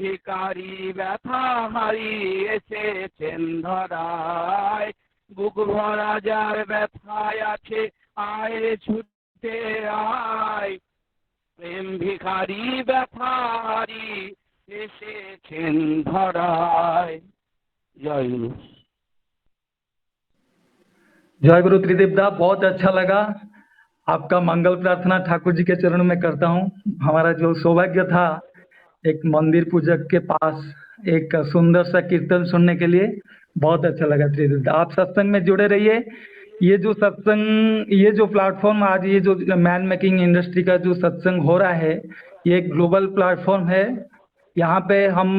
ভিখারি ব্যথা হারিয়ে এসেছেন ধরায়, বুক ভরা যার ব্যথায় আছে আয় রে ছুটে আয়, প্রেম ভিখারি ব্যথা হারিয়ে এসেছেন ধরায়। জয় গুরু। जय गुरु त्रिदीप दा, बहुत अच्छा लगा। आपका मंगल प्रार्थना ठाकुर जी के चरणों में करता हूँ। हमारा जो सौभाग्य था एक मंदिर पूजक के पास एक सुंदर सा कीर्तन सुनने के लिए, बहुत अच्छा लगा त्रिदीप दा। आप सत्संग में जुड़े रहिए। ये जो सत्संग, ये जो प्लेटफॉर्म आज ये जो मैन मेकिंग इंडस्ट्री का जो सत्संग हो रहा है, ये एक ग्लोबल प्लेटफॉर्म है। यहाँ पे हम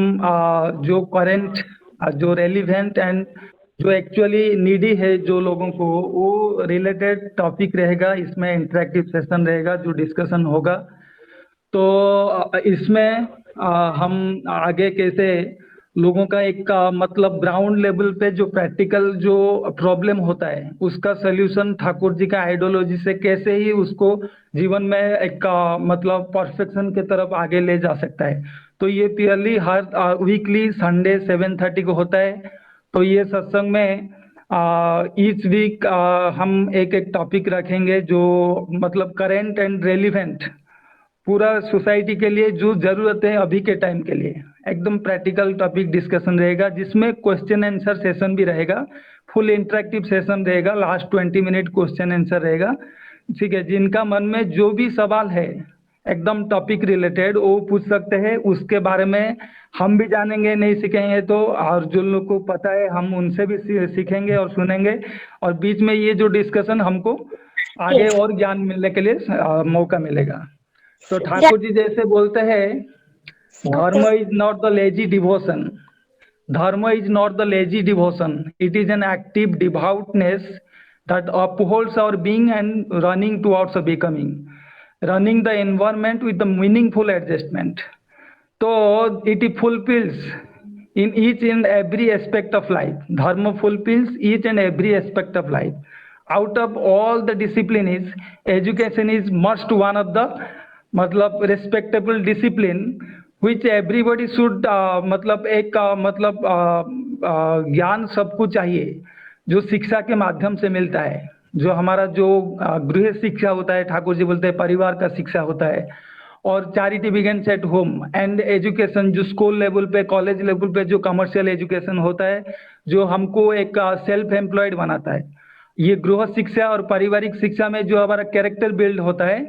जो करेंट, जो रेलिवेंट एंड जो एक्चुअली नीडी है जो लोगों को, वो रिलेटेड टॉपिक रहेगा। इसमें इंटरेक्टिव सेशन रहेगा, जो डिस्कशन होगा। तो इसमें हम आगे कैसे लोगों का एक मतलब ग्राउंड लेवल पे जो प्रैक्टिकल जो प्रॉब्लम होता है उसका सोल्यूशन ठाकुर जी का आइडियोलॉजी से कैसे ही उसको जीवन में एक मतलब परफेक्शन की तरफ आगे ले जा सकता है। तो ये पियरली हर वीकली संडे 7:30 को होता है। तो ये सत्संग में ईच वीक हम एक एक टॉपिक रखेंगे जो मतलब करेंट एंड रेलिवेंट पूरा सोसाइटी के लिए जो जरूरत है अभी के टाइम के लिए, एकदम प्रैक्टिकल टॉपिक डिस्कशन रहेगा, जिसमें क्वेश्चन आंसर सेशन भी रहेगा। फुल इंटरेक्टिव सेशन रहेगा, लास्ट 20 मिनट क्वेश्चन आंसर रहेगा। ठीक है, जिनका मन में जो भी सवाल है एकदम टॉपिक रिलेटेड वो पूछ सकते हैं। उसके बारे में हम भी जानेंगे, नहीं सीखेंगे तो, और जो लोग को पता है हम उनसे भी सीखेंगे और सुनेंगे। और बीच में ये जो डिस्कशन हमको आगे और ज्ञान मिलने के लिए मौका मिलेगा। तो ठाकुर जी जैसे बोलते हैं, dharma is not the lazy devotion, dharma is not the lazy devotion, it is an active devoutness that upholds our being and running towards a becoming, running the environment with the meaningful adjustment. So it fulfills in each and every aspect of life. Dharma fulfills each and every aspect of life. Out of all the disciplines, education is must one of the मतलब respectable discipline which everybody should मतलब एक मतलब ज्ञान सबको चाहिए जो शिक्षा के माध्यम से मिलता है। जो हमारा जो गृह शिक्षा होता है, ठाकुर जी बोलते हैं परिवार का शिक्षा होता है, और charity begins at home and education जो स्कूल लेवल पे, कॉलेज लेवल पे जो कमर्शियल एजुकेशन होता है, जो हमको एक सेल्फ एम्प्लॉयड बनाता है। ये गृह शिक्षा और पारिवारिक शिक्षा में जो हमारा कैरेक्टर बिल्ड होता है,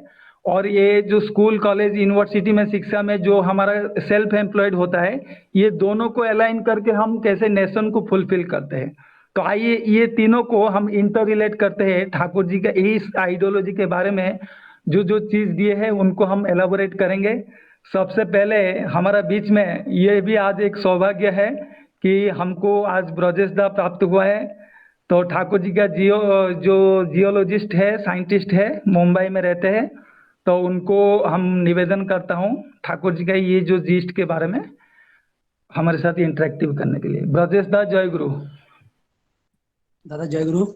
और ये जो स्कूल कॉलेज यूनिवर्सिटी में शिक्षा में जो हमारा सेल्फ एम्प्लॉयड होता है, ये दोनों को अलाइन करके हम कैसे नेशन को फुलफिल करते हैं। तो आइए ये तीनों को हम इंटर रिलेट करते हैं। ठाकुर जी का इस आइडियोलॉजी के बारे में जो जो चीज दिए हैं उनको हम एलाबोरेट करेंगे। सबसे पहले हमारा बीच में ये भी आज एक सौभाग्य है कि हमको आज ब्रजेश दा प्राप्त हुआ है। तो ठाकुर जी का जो जियोलॉजिस्ट है, साइंटिस्ट है, मुंबई में रहते हैं। तो उनको हम निवेदन करता हूँ ठाकुर जी का ये जो जीस्ट के बारे में हमारे साथ इंटरेक्टिव करने के लिए। ब्रजेश दा, जय गुरु। दादा जय गुरु।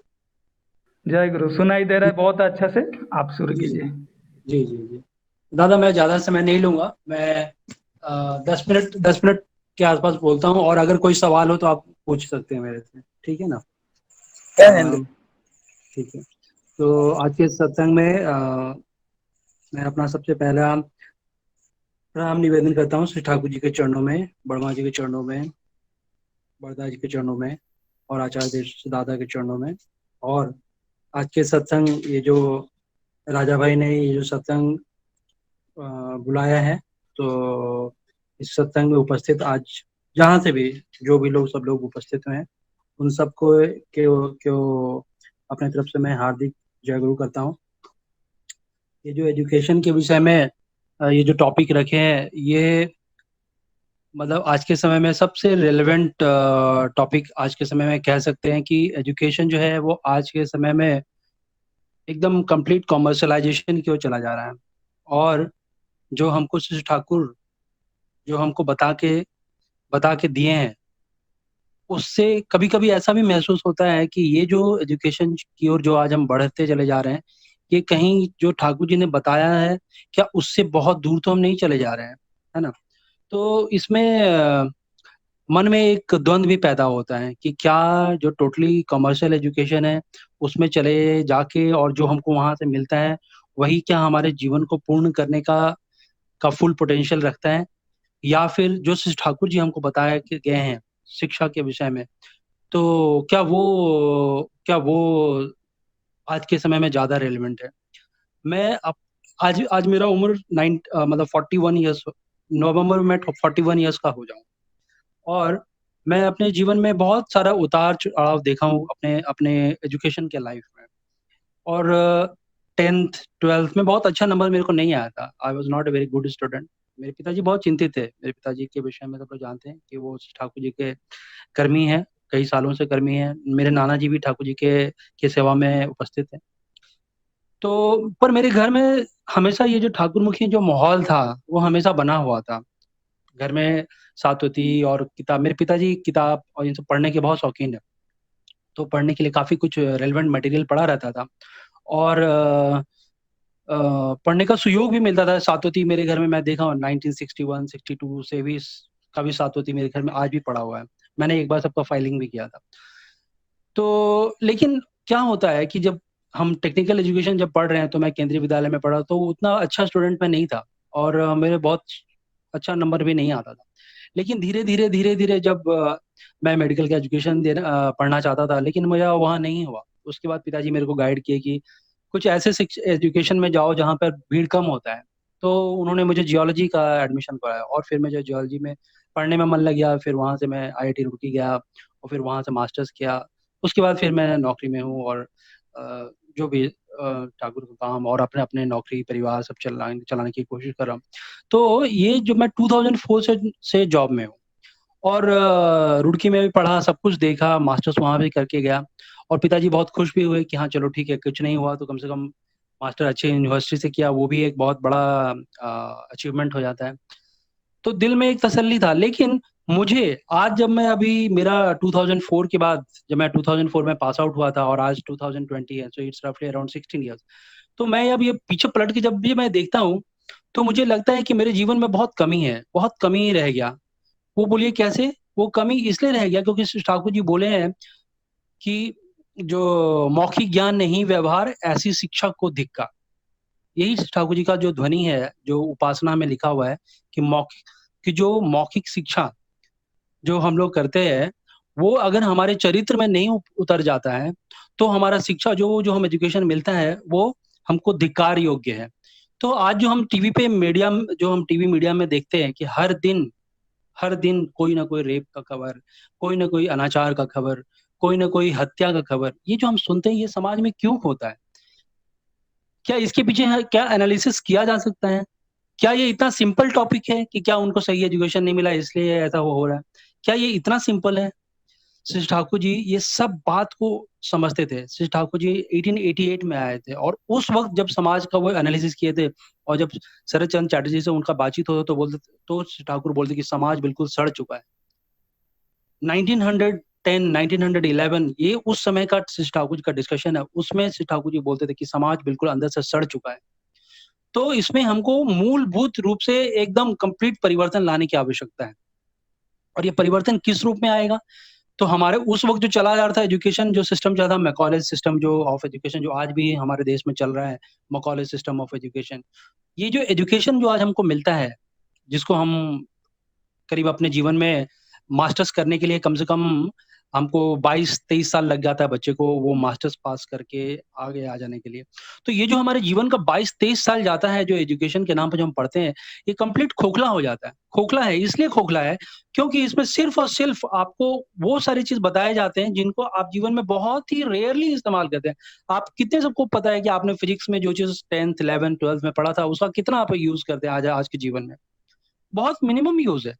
जय गुरु। सुनाई दे रहा है बहुत अच्छा से, आप शुरू कीजिए। जी जी जी दादा, मैं ज़्यादा समय नहीं लूँगा। मैं 10 मिनट के आसपास बोलता हूँ, और अगर कोई सवाल हो तो आप पूछ सकते हैं मेरे से, ठीक है ना? ठीक है। तो आज के सत्संग में मैं अपना सबसे पहला प्रणाम निवेदन करता हूँ श्री ठाकुर जी के चरणों में, बड़मा जी के चरणों में, बड़दा जी के चरणों में, और आचार्य दादा के चरणों में। और आज के सत्संग, ये जो राजा भाई ने ये जो सत्संग बुलाया है, तो इस सत्संग में उपस्थित आज जहाँ से भी जो भी लोग, सब लोग उपस्थित हैं, उन सबको क्यों अपने तरफ से मैं हार्दिक जय गुरु करता हूँ। ये जो एजुकेशन के विषय में ये जो टॉपिक रखे हैं, ये मतलब आज के समय में सबसे रेलेवेंट टॉपिक आज के समय में कह सकते हैं कि एजुकेशन जो है वो आज के समय में एकदम कंप्लीट कॉमर्शलाइजेशन की ओर चला जा रहा है। और जो हमको श्री ठाकुर जो हमको बता के दिए हैं, उससे कभी कभी ऐसा भी महसूस होता है कि ये जो एजुकेशन की ओर जो आज हम बढ़ते चले जा रहे हैं, ये कहीं जो ठाकुर जी ने बताया है क्या उससे बहुत दूर तो हम नहीं चले जा रहे हैं, है ना? तो इसमें मन में एक द्वंद भी पैदा होता है कि क्या जो टोटली कमर्शियल एजुकेशन है उसमें चले जाके और जो हमको वहां से मिलता है वही क्या हमारे जीवन को पूर्ण करने का फुल पोटेंशियल रखता है, या फिर जो श्री ठाकुर जी हमको बताया कि गए हैं शिक्षा के विषय में, तो क्या वो आज के समय में ज्यादा रेलिवेंट है। मैं अब आज आज मेरा उम्र मतलब 41 ईयर्स, नवंबर में 41 ईयर्स का हो जाऊं, और मैं अपने जीवन में बहुत सारा उतार चढ़ाव देखा हूँ अपने अपने एजुकेशन के लाइफ में। और 10th 12th में बहुत अच्छा नंबर मेरे को नहीं आया था। I was not a very good student. मेरे पिताजी बहुत चिंतित थे। मेरे पिताजी के विषय में सब लोग जानते हैं कि वो ठाकुर जी के कर्मी हैं, कई सालों से कर्मी हैं। मेरे नाना जी भी ठाकुर जी के सेवा में उपस्थित हैं। तो पर मेरे घर में हमेशा ये जो ठाकुरमुखी जो माहौल था वो हमेशा बना हुआ था। घर में सातवती और किताब, मेरे पिताजी किताब और इन सब पढ़ने के बहुत शौकीन है, तो पढ़ने के लिए काफी कुछ रेलेवेंट मटेरियल पढ़ा रहता था। और पढ़ने का सुयोग भी मिलता था। सातवती मेरे घर में मैं देखा हूँ 1961-62 से भी का भी सातवती मेरे घर में आज भी पड़ा हुआ है। मैंने एक बार सबका फाइलिंग भी किया था। तो लेकिन क्या होता है कि जब हम टेक्निकल एजुकेशन जब पढ़ रहे हैं, तो मैं केंद्रीय विद्यालय में पढ़ा, तो उतना अच्छा स्टूडेंट मैं नहीं था, और मेरे बहुत अच्छा नंबर भी नहीं आता था। लेकिन धीरे धीरे जब मैं मेडिकल का एजुकेशन पढ़ना चाहता था, लेकिन मुझे वहाँ नहीं हुआ। उसके बाद पिताजी मेरे को गाइड किए कि कुछ ऐसे एजुकेशन में जाओ जहाँ पर भीड़ कम होता है। तो उन्होंने मुझे जियोलॉजी का एडमिशन कराया, और फिर मुझे जियोलॉजी में पढ़ने में मन लग गया। फिर वहाँ से मैं IIT रुड़की गया, और फिर वहाँ से मास्टर्स किया। उसके बाद फिर मैं नौकरी में हूँ, और जो भी ठाकुर का काम और अपने अपने नौकरी परिवार सब चलाने की कोशिश कर रहा हूँ। तो ये जो मैं 2004 से जॉब में हूँ, और रुड़की में भी पढ़ा, सब कुछ देखा, मास्टर्स वहाँ भी करके गया। और पिताजी बहुत खुश भी हुए कि हाँ चलो ठीक है, कुछ नहीं हुआ तो कम से कम मास्टर अच्छे यूनिवर्सिटी से किया, वो भी एक बहुत बड़ा अचीवमेंट हो जाता है। तो दिल में एक तसल्ली था। लेकिन मुझे आज जब मैं अभी मेरा 2004 के बाद, जब मैं 2004 में पास आउट हुआ था और आज 2020 है, सो इट्स रफली अराउंड 16 ईयर्स। तो मैं अब ये पीछे पलट के जब भी मैं देखता हूँ, तो मुझे लगता है कि मेरे जीवन में बहुत कमी है, बहुत कमी रह गया। वो बोलिए कैसे? वो कमी इसलिए रह गया क्योंकि श्री ठाकुर जी बोले हैं कि जो मौखिक ज्ञान नहीं व्यवहार, ऐसी शिक्षा को धिक्कार। यही श्री ठाकुर जी का जो ध्वनि है, जो उपासना में लिखा हुआ है कि जो मौखिक शिक्षा जो हम लोग करते हैं, वो अगर हमारे चरित्र में नहीं उतर जाता है, तो हमारा शिक्षा जो जो हम एजुकेशन मिलता है वो हमको धिक्कार योग्य है। तो आज जो हम टीवी पे मीडिया, जो हम टीवी मीडिया में देखते हैं कि हर दिन कोई ना कोई रेप का खबर, कोई ना कोई अनाचार का खबर, कोई ना कोई हत्या का खबर, ये जो हम सुनते हैं, ये समाज में क्यों होता है? क्या इसके पीछे क्या एनालिसिस किया जा सकता है? क्या ये इतना सिंपल टॉपिक है कि क्या उनको सही एजुकेशन नहीं मिला इसलिए ऐसा हो रहा है? क्या ये इतना सिंपल है? श्री ठाकुर जी ये सब बात को समझते थे। श्री ठाकुर जी 1888 में आए थे, और उस वक्त जब समाज का वो एनालिसिस किए थे, और जब शरद चंद्र चैटर्जी से उनका बातचीत होता तो बोलते, तो श्री ठाकुर बोलते कि समाज बिल्कुल सड़ चुका है। 1910 1911 ये उस समय का श्री ठाकुर जी का डिस्कशन है। उसमें श्री ठाकुर जी बोलते थे कि समाज बिल्कुल अंदर से सड़ चुका है। तो इसमें हमको मूलभूत रूप से एकदम कंप्लीट परिवर्तन लाने की आवश्यकता है। और ये परिवर्तन किस रूप में आएगा? तो हमारे उस वक्त जो चला जा रहा था एजुकेशन जो सिस्टम चला था, मैकॉलेज सिस्टम जो ऑफ एजुकेशन, जो आज भी हमारे देश में चल रहा है, मैकॉलेज सिस्टम ऑफ एजुकेशन। ये जो एजुकेशन जो आज हमको मिलता है, जिसको हम करीब अपने जीवन में मास्टर्स करने के लिए कम से कम हमको 22-23 साल लग जाता है बच्चे को वो मास्टर्स पास करके आगे आ जाने के लिए। तो ये जो हमारे जीवन का 22-23 साल जाता है जो एजुकेशन के नाम पर जो हम पढ़ते हैं, ये कंप्लीट खोखला हो जाता है। खोखला है इसलिए खोखला है क्योंकि इसमें सिर्फ और सिर्फ आपको वो सारी चीज बताए जाते हैं जिनको आप जीवन में बहुत ही रेयरली इस्तेमाल करते हैं। आप कितने सबको पता है कि आपने फिजिक्स में जो चीज 10th 11th 12th में पढ़ा था उसका कितना आप यूज करते हैं आज के जीवन में? बहुत मिनिमम यूज है,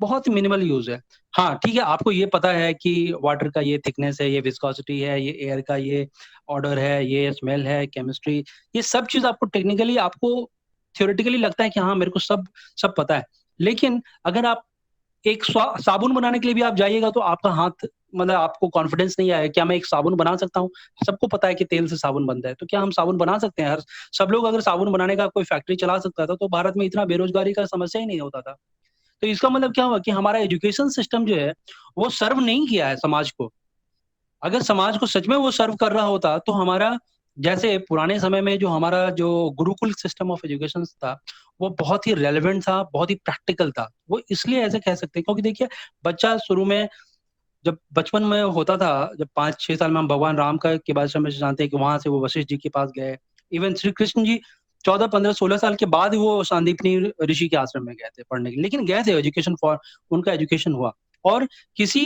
बहुत मिनिमल यूज है। हाँ ठीक है, आपको ये पता है कि वाटर का ये थिकनेस है, ये विस्कोसिटी है, ये एयर का ये ऑर्डर है, ये स्मेल है, केमिस्ट्री, ये सब चीज आपको टेक्निकली, आपको थियोरेटिकली लगता है कि हाँ मेरे को सब सब पता है। लेकिन अगर आप एक साबुन बनाने के लिए भी आप जाइएगा तो आपका हाथ, मतलब आपको कॉन्फिडेंस नहीं आएगा, क्या मैं एक साबुन बना सकता हूँ? सबको पता है कि तेल से साबुन बनता है, तो क्या हम साबुन बना सकते हैं? हर सब लोग अगर साबुन बनाने का कोई फैक्ट्री चला सकता था तो भारत में इतना बेरोजगारी का समस्या ही नहीं होता था। तो इसका मतलब क्या हुआ कि हमारा एजुकेशन सिस्टम जो है वो सर्व नहीं किया है समाज को। अगर समाज को सच में वो सर्व कर रहा होता तो हमारा, जैसे पुराने समय में जो हमारा जो गुरुकुल सिस्टम ऑफ एजुकेशन था वो बहुत ही रेलेवेंट था, बहुत ही प्रैक्टिकल था। वो इसलिए ऐसे कह सकते हैं क्योंकि देखिए बच्चा शुरू में जब बचपन में होता था, जब 5-6 साल में हम भगवान राम का के बारे में जानते हैं कि वहां से वो वशिष्ठ जी के पास गए। इवन श्री कृष्ण जी 14-15-16 साल के बाद वो सांदीपनी ऋषि के आश्रम में गए थे पढ़ने के लिए, लेकिन गए थे एजुकेशन फॉर, उनका एजुकेशन हुआ। और किसी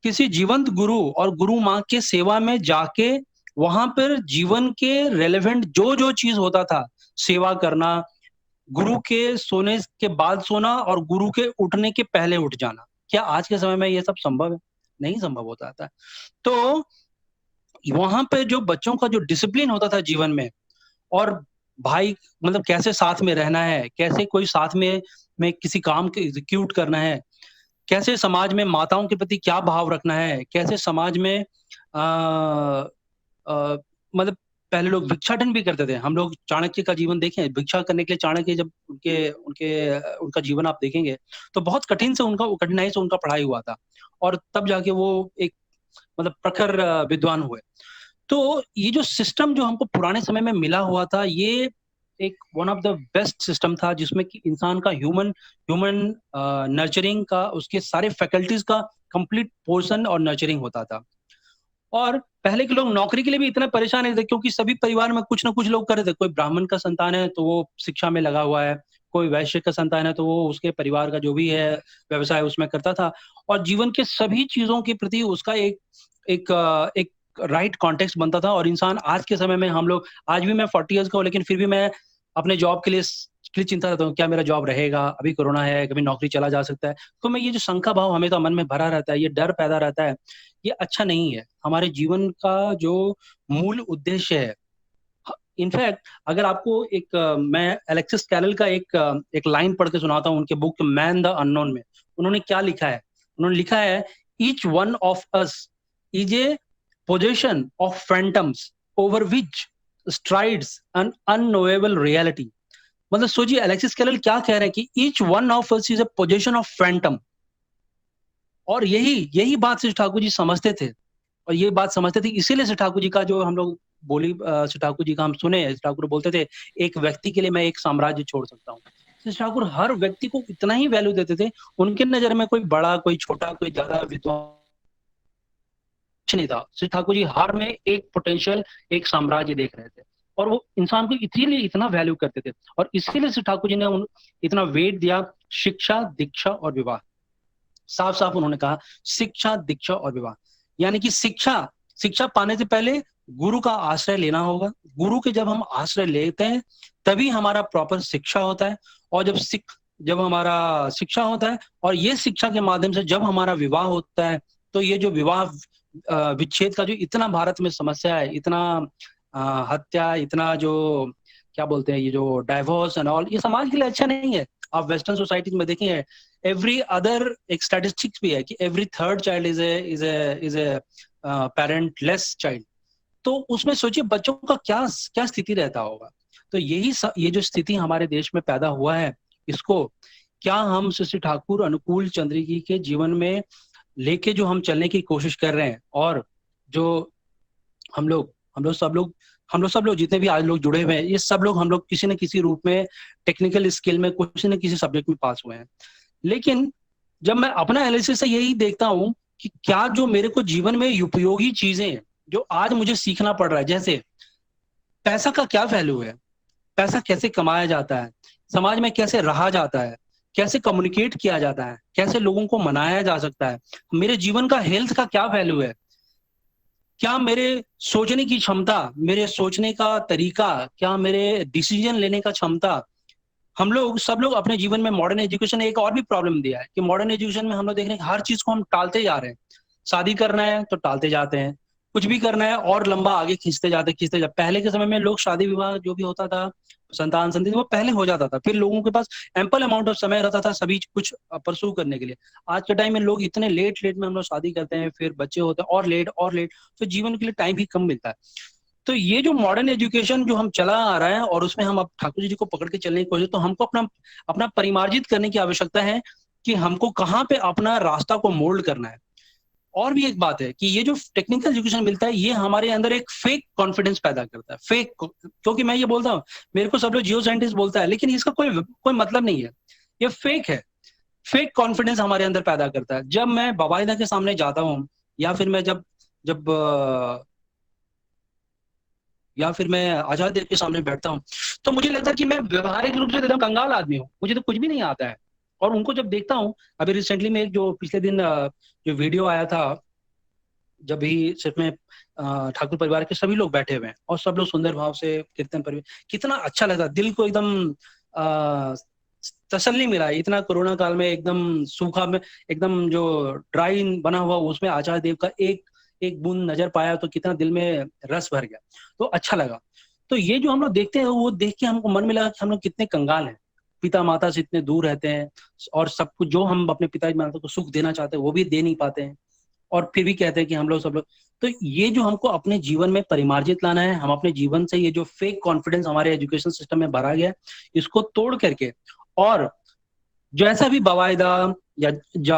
किसी जीवंत गुरु और गुरु माँ के सेवा में जाके वहां पर जीवन के रेलेवेंट जो जो चीज होता था, सेवा करना, गुरु के सोने के बाद सोना और गुरु के उठने के पहले उठ जाना, क्या आज के समय में ये सब संभव है? नहीं संभव होता था। तो वहां पे जो बच्चों का जो डिसिप्लिन होता था जीवन में, और भाई मतलब कैसे साथ में रहना है, कैसे कोई साथ में किसी काम को एग्जीक्यूट करना है, कैसे समाज में माताओं के प्रति क्या भाव रखना है, कैसे समाज में मतलब पहले लोग भिक्षाटन भी करते थे। हम लोग चाणक्य का जीवन देखें, भिक्षा करने के लिए चाणक्य जब उनका जीवन आप देखेंगे तो बहुत कठिनाई से उनका पढ़ाई हुआ था, और तब जाके वो एक मतलब प्रखर विद्वान हुए। तो ये जो सिस्टम जो हमको पुराने समय में मिला हुआ था, ये एक one of the best system था जिसमें कि इंसान का ह्यूमन नर्चरिंग का, उसके सारे फैकल्टीज का कंप्लीट पोर्शन और नर्चरिंग होता था। और पहले के लोग नौकरी के लिए भी इतना परेशान नहीं थे क्योंकि सभी परिवार में कुछ ना कुछ लोग कर रहे थे। कोई ब्राह्मण का संतान है तो वो शिक्षा में लगा हुआ है, कोई वैश्य का संतान है तो वो उसके परिवार का जो भी है व्यवसाय उसमें करता था, और जीवन के सभी चीजों के प्रति उसका एक राइट कॉन्टेक्स्ट बनता था। और इंसान आज के समय में, हम लोग आज भी, मैं 40 ईयर्स का हूँ लेकिन फिर भी मैं अपने जॉब के लिए चिंता रहता हूँ, क्या मेरा जॉब रहेगा, अभी कोरोना है, कभी नौकरी चला जा सकता है। तो मैं ये जो शंका भाव हमेशा मन में भरा रहता है, ये डर पैदा रहता है, ये अच्छा नहीं है। हमारे जीवन का जो मूल उद्देश्य है, इनफैक्ट अगर आपको मैं एलेक्सिस कैरल का एक लाइन पढ़ के सुनाता हूँ उनके बुक मैन द अननोन में। उन्होंने क्या लिखा है? उन्होंने लिखा है, each one of us is a possession of phantoms over which strides an unknowable reality. मतलब सोचिए अलेक्सिस कैरल क्या कह रहे हैं कि each one of us is a possession of phantom. और यही बात श्री ठाकुर जी समझते थे, और ये बात समझते थे, इसीलिए श्री ठाकुर जी का जो हम लोग बोली श्री ठाकुर जी का हम सुने, श्री ठाकुर बोलते थे एक व्यक्ति के लिए मैं एक साम्राज्य छोड़ सकता हूँ। श्री ठाकुर हर व्यक्ति को इतना ही वैल्यू देते थे। उनके नजर में कोई बड़ा, कोई छोटा, कोई ज्यादा विद्वान नहीं था। श्री ठाकुर जी हर में एक पोटेंशियल, एक साम्राज्य देख रहे थे, और वो इंसान को इसीलिए इतना वैल्यू करते थे। और इसीलिए श्री ठाकुर जी ने इतना वेट दिया शिक्षा, दीक्षा और विवाह। साफ साफ उन्होंने कहा शिक्षा, दीक्षा और विवाह, यानी कि शिक्षा पाने से पहले गुरु का आश्रय लेना होगा। गुरु के जब हम आश्रय लेते हैं तभी हमारा प्रॉपर शिक्षा होता है, और जब हमारा शिक्षा होता है और ये शिक्षा के माध्यम से जब हमारा विवाह होता है, तो ये जो विवाह विच्छेद का जो इतना भारत में समस्या है, इतना हत्या, इतना जो क्या बोलते हैं, ये जो डाइवोर्स एंड ऑल, ये समाज के लिए अच्छा नहीं है। आप वेस्टर्न सोसाइटीज में देखेंगे, एवरी अदर एक स्टैटिस्टिक्स भी है कि every third child is a parent less child. तो उसमें सोचिए बच्चों का क्या स्थिति रहता होगा। तो ये जो स्थिति हमारे देश में पैदा हुआ है, इसको क्या हम श्री ठाकुर अनुकूल चंद्र जी के जीवन में लेके जो हम चलने की कोशिश कर रहे हैं, और जो हम सब लोग जितने भी आज लोग जुड़े हुए हैं, ये सब लोग हम लोग किसी न किसी रूप में टेक्निकल स्किल में किसी न किसी सब्जेक्ट में पास हुए हैं। लेकिन जब मैं अपना एनालिसिस से यही देखता हूं कि क्या जो मेरे को जीवन में उपयोगी चीजें जो आज मुझे सीखना पड़ रहा है, जैसे पैसा का क्या वैल्यू है, पैसा कैसे कमाया जाता है, समाज में कैसे रहा जाता है, कैसे कम्युनिकेट किया जाता है, कैसे लोगों को मनाया जा सकता है, मेरे जीवन का हेल्थ का क्या वैल्यू है, क्या मेरे सोचने की क्षमता, मेरे सोचने का तरीका, क्या मेरे डिसीजन लेने का क्षमता। सब लोग अपने जीवन में मॉडर्न एजुकेशन ने एक और भी प्रॉब्लम दिया है कि मॉडर्न एजुकेशन में हम लोग देख रहे हैं हर चीज को हम टालते जा रहे हैं। शादी करना है तो टालते जाते हैं, कुछ भी करना है और लंबा आगे खींचते जाते। पहले के समय में लोग शादी विवाह जो भी होता था, संतान संतति, वो पहले हो जाता था, फिर लोगों के पास एम्पल अमाउंट ऑफ समय रहता था सभी कुछ परसू करने के लिए। आज के टाइम में लोग इतने लेट में हम लोग शादी करते हैं, फिर बच्चे होते हैं और लेट, तो जीवन के लिए टाइम भी कम मिलता है। तो ये जो मॉडर्न एजुकेशन जो हम चला आ रहा है, और उसमें हम अब ठाकुर जी को पकड़ के चलने की कोशिश, तो हमको अपना परिमार्जित करने की आवश्यकता है कि हमको कहाँ पे अपना रास्ता को मोल्ड करना है। और भी एक बात है कि ये जो टेक्निकल एजुकेशन मिलता है, ये हमारे अंदर एक फेक कॉन्फिडेंस पैदा करता है। फेक, क्योंकि मैं ये बोलता हूँ, मेरे को सब लोग जियो साइंटिस्ट बोलता है, लेकिन इसका कोई मतलब नहीं है, ये फेक है। फेक कॉन्फिडेंस हमारे अंदर पैदा करता है। जब मैं बाबाइदा के सामने जाता हूँ, या फिर मैं जब जब या फिर मैं आजाद देव के सामने बैठता हूँ, तो मुझे लगता है कि मैं व्यवहारिक रूप से एकदम कंगाल आदमी हूँ, मुझे तो कुछ भी नहीं आता है। और उनको जब देखता हूँ, अभी रिसेंटली में एक जो पिछले दिन जो वीडियो आया था, जब भी सिर्फ में ठाकुर परिवार के सभी लोग बैठे हुए हैं और सब लोग सुंदर भाव से कीर्तन पर, कितना अच्छा लगा, दिल को एकदम तसल्ली मिला। इतना कोरोना काल में एकदम सूखा में, एकदम जो ड्राई बना हुआ, उसमें आचार्य देव का एक एक बूंद नजर पाया तो कितना दिल में रस भर गया, तो अच्छा लगा। तो ये जो हम लोग देखते हैं, वो देख के हमको मन में लगा कि हम लोग कितने कंगाल हैं, पिता माता से इतने दूर रहते हैं, और सब कुछ जो हम अपने पिता माता को सुख देना चाहते हैं वो भी दे नहीं पाते हैं, और फिर भी कहते हैं कि हम लोग सब लोग। तो ये जो हमको अपने जीवन में परिमार्जित लाना है, हम अपने जीवन से ये जो फेक कॉन्फिडेंस हमारे एजुकेशन सिस्टम में भरा गया है, इसको तोड़ करके, और जैसा भी बवायदा या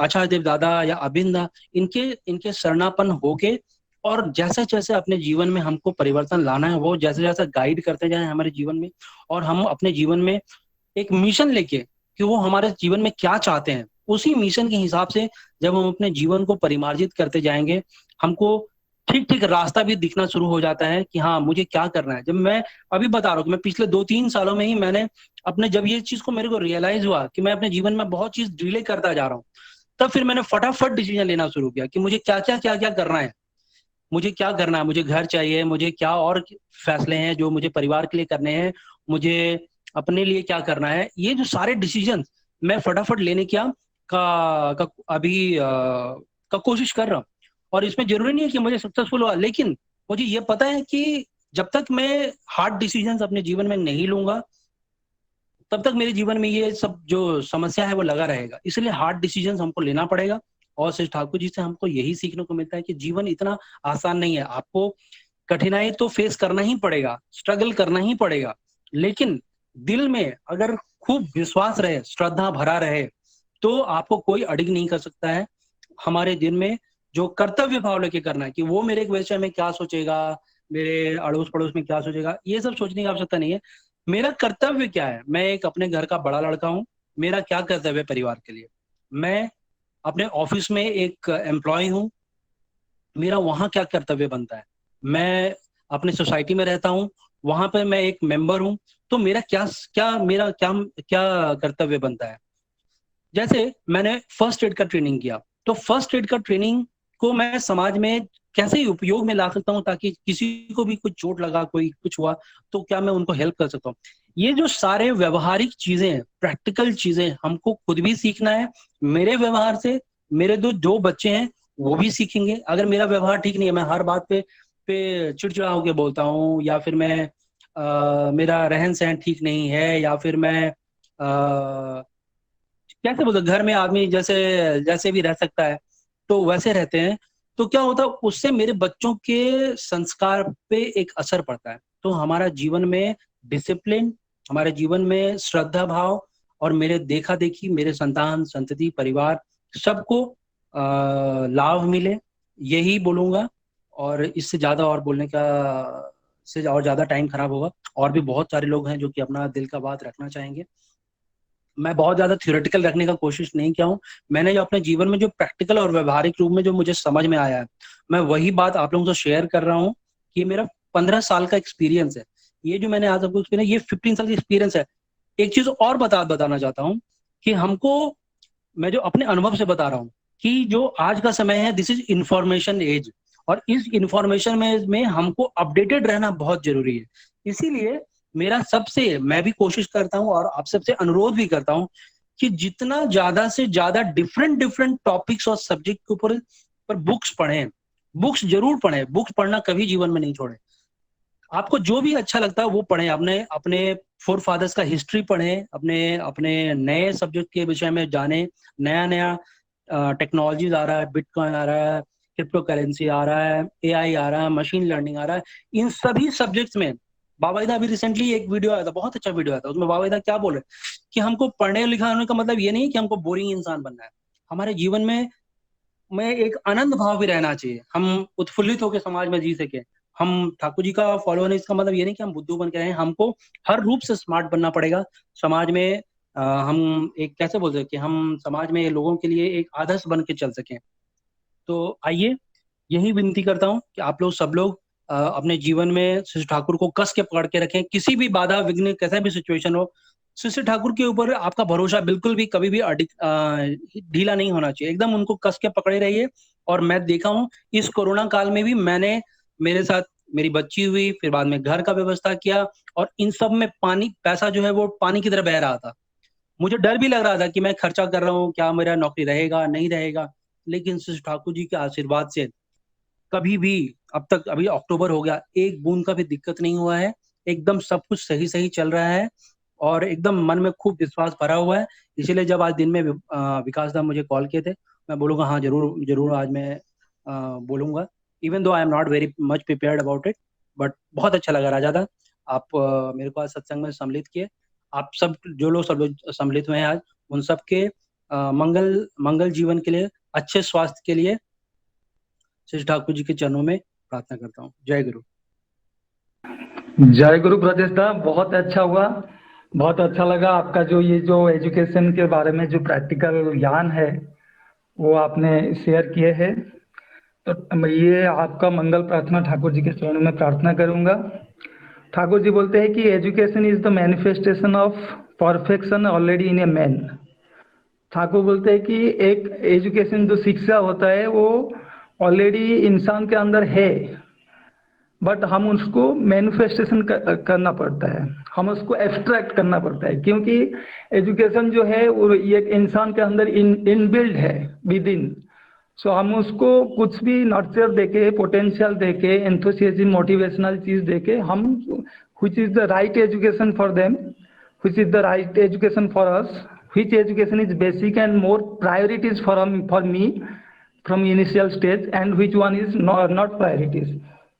आचार्य देव दादा या अबिंदा, इनके इनके शरणापन होके, और जैसे जैसे अपने जीवन में हमको परिवर्तन लाना है, वो जैसे जैसे गाइड करते जाए हमारे जीवन में, और हम अपने जीवन में एक मिशन लेके कि वो हमारे जीवन में क्या चाहते हैं, उसी मिशन के हिसाब से जब हम अपने जीवन को परिमार्जित करते जाएंगे, हमको ठीक ठीक रास्ता भी दिखना शुरू हो जाता है कि हाँ मुझे क्या करना है। जब मैं अभी बता रहा हूँ कि मैं पिछले 2-3 सालों में ही मैंने अपने, जब ये चीज को मेरे को रियलाइज हुआ कि मैं अपने जीवन में बहुत चीज डिले करता जा रहा हूँ, तब फिर मैंने फटाफट डिसीजन लेना शुरू किया कि मुझे क्या क्या करना है, मुझे क्या करना है, मुझे घर चाहिए, मुझे क्या और फैसले हैं जो मुझे परिवार के लिए करने हैं, मुझे अपने लिए क्या करना है। ये जो सारे डिसीजन मैं फटाफट लेने का अभी का कोशिश कर रहा हूँ। और इसमें जरूरी नहीं है कि मुझे सक्सेसफुल हुआ, लेकिन मुझे ये पता है कि जब तक मैं हार्ड डिसीजन अपने जीवन में नहीं लूंगा, तब तक मेरे जीवन में ये सब जो समस्या है वो लगा रहेगा। इसलिए हार्ड डिसीजन हमको लेना पड़ेगा। और श्री ठाकुर जी से हमको यही सीखने को मिलता है कि जीवन इतना आसान नहीं है, आपको कठिनाई तो फेस करना ही पड़ेगा, स्ट्रगल करना ही पड़ेगा, लेकिन दिल में अगर खूब विश्वास रहे, श्रद्धा भरा रहे, तो आपको कोई अड़िग नहीं कर सकता है। हमारे दिन में जो कर्तव्य भाव लेके करना है कि वो मेरे विषय में क्या सोचेगा, मेरे अड़ोस पड़ोस में क्या सोचेगा, ये सब सोचने की आवश्यकता नहीं है। मेरा कर्तव्य क्या है, मैं एक अपने घर का बड़ा लड़का हूँ, मेरा क्या कर्तव्य है परिवार के लिए, मैं अपने ऑफिस में एक एम्प्लॉय हूँ, मेरा वहां क्या कर्तव्य बनता है, मैं अपने सोसाइटी में रहता हूँ, वहां पर मैं एक मेंबर हूँ, तो मेरा क्या क्या कर्तव्य बनता है। जैसे मैंने फर्स्ट एड का ट्रेनिंग किया, तो फर्स्ट एड का ट्रेनिंग को मैं समाज में कैसे उपयोग में ला सकता हूँ, ताकि किसी को भी कुछ चोट लगा, कोई कुछ हुआ, तो क्या मैं उनको हेल्प कर सकता हूँ। ये जो सारे व्यवहारिक चीजें, प्रैक्टिकल चीजें हमको खुद भी सीखना है। मेरे व्यवहार से मेरे जो बच्चे हैं वो भी सीखेंगे। अगर मेरा व्यवहार ठीक नहीं है, मैं हर बात पे चिड़चिड़ा होकर बोलता हूँ, या फिर मैं मेरा रहन सहन ठीक नहीं है, या फिर मैं कैसे बोलते, घर में आदमी जैसे जैसे भी रह सकता है तो वैसे रहते हैं, तो क्या होता है उससे मेरे बच्चों के संस्कार पे एक असर पड़ता है। तो हमारा जीवन में डिसिप्लिन, हमारे जीवन में श्रद्धा भाव, और मेरे देखा देखी मेरे संतान संतति परिवार सबको लाभ मिले, यही बोलूंगा। और इससे ज्यादा और बोलने का से और ज्यादा टाइम खराब होगा। और भी बहुत सारे लोग हैं जो कि अपना दिल का बात रखना चाहेंगे। मैं बहुत ज्यादा थ्योरेटिकल रखने का कोशिश नहीं किया हूँ, मैंने जो अपने जीवन में जो प्रैक्टिकल और व्यवहारिक रूप में जो मुझे समझ में आया है, मैं वही बात आप लोगों से शेयर कर रहा हूँ। कि मेरा 15 साल का एक्सपीरियंस है, ये जो मैंने आज आपको एक्सपीरियंस, ये 15 साल का एक्सपीरियंस है। एक चीज और बताना चाहता हूँ कि हमको, मैं जो अपने अनुभव से बता रहा हूँ कि जो आज का समय है, दिस इज इंफॉर्मेशन एज, और इस इंफॉर्मेशन में हमको अपडेटेड रहना बहुत जरूरी है। इसीलिए मेरा सबसे, मैं भी कोशिश करता हूँ और आप सबसे अनुरोध भी करता हूँ कि जितना ज्यादा से ज्यादा डिफरेंट डिफरेंट टॉपिक्स और सब्जेक्ट के ऊपर पर बुक्स पढ़ें, बुक्स जरूर पढ़ें, बुक्स पढ़ना कभी जीवन में नहीं छोड़ें। आपको जो भी अच्छा लगता है वो पढ़ें, अपने अपने फोर फादर्स का हिस्ट्री पढ़ें, अपने अपने नए सब्जेक्ट के विषय में जाने। नया नया टेक्नोलॉजीज आ रहा है, बिटकॉइन आ रहा है, क्रिप्टो करेंसी आ रहा है, एआई आ रहा है, मशीन लर्निंग आ रहा है। इन सभी सब्जेक्ट्स में बाबाईदा अभी रिसेंटली एक वीडियो आया था, बहुत अच्छा वीडियो आया था, उसमें बाबाईदा क्या बोल रहे कि हमको पढ़ने लिखाने का मतलब ये नहीं कि हमको बोरिंग इंसान बनना है, हमारे जीवन में एक आनंद भाव भी रहना चाहिए, हम उत्फुल्लित होकर समाज में जी सके। हम ठाकुर जी का फॉलोअर है, इसका मतलब ये नहीं कि हम बुद्धू बन के रहें, हमको हर रूप से स्मार्ट बनना पड़ेगा। समाज में हम एक कैसे बोल सकते हैं कि हम समाज में लोगों के लिए एक आदर्श बन के चल सकें। तो आइए, यही विनती करता हूँ कि आप लोग सब लोग अपने जीवन में शिशु ठाकुर को कस के पकड़ के रखें, किसी भी बाधा विघ्न कैसा भी सिचुएशन हो, शिशु ठाकुर के ऊपर आपका भरोसा बिल्कुल भी कभी भी ढीला नहीं होना चाहिए, एकदम उनको कस के पकड़े रहिए। और मैं देखा हूँ इस कोरोना काल में भी मैंने, मेरे साथ मेरी बच्ची हुई, फिर बाद में घर का व्यवस्था किया, और इन सब में पानी पैसा जो है वो पानी की तरह बह रहा था। मुझे डर भी लग रहा था कि मैं खर्चा कर रहा हूँ, क्या मेरा नौकरी रहेगा नहीं रहेगा, लेकिन शिशु ठाकुर जी के आशीर्वाद से कभी भी, अब तक अभी अक्टूबर हो गया, एक बूंद का भी दिक्कत नहीं हुआ है, एकदम सब कुछ सही सही चल रहा है, और एकदम मन में खूब विश्वास भरा हुआ है। इसीलिए जब आज दिन में विकास दा मुझे कॉल किए थे, मैं बोलूँगा हाँ जरूर जरूर आज मैं बोलूँगा, even though I am not very much prepared about it, but बहुत अच्छा लगा राजा दा, आप मेरे को आज सत्संग में सम्मिलित किए। आप सब लोग सम्मिलित हुए हैं आज, उन सब के मंगल मंगल जीवन के लिए, अच्छे स्वास्थ्य के लिए श्री ठाकुर जी के चरणों में प्रार्थना करता हूँ। जय गुरु। जय गुरु ब्रजेश दा, बहुत अच्छा हुआ, बहुत अच्छा लगा आपका जो एजुकेशन के बारे में जो प्रैक्टिकल ज्ञान है वो आपने शेयर किए हैं। तो मैं ये आपका मंगल प्रार्थना ठाकुर जी के चरणों में प्रार्थना करूंगा। ठाकुर जी बोलते हैं कि education is the manifestation of perfection already in a man. Thakur बोलते हैं कि एक एजुकेशन जो शिक्षा होता है वो ऑलरेडी इंसान के अंदर है, बट हम उसको मैनिफेस्टेशन करना पड़ता है, हम उसको एब्स्ट्रैक्ट करना पड़ता है, क्योंकि एजुकेशन जो है वो ये इंसान के अंदर इनबिल्ड है विद इन। सो हम उसको कुछ भी नर्चर देके, पोटेंशियल देके, एंथुसियाज्म, मोटिवेशनल चीज देके हम which is the right education for them, which is the right education for us, which education is basic and more priorities for me from initial stage, and which one is not priorities.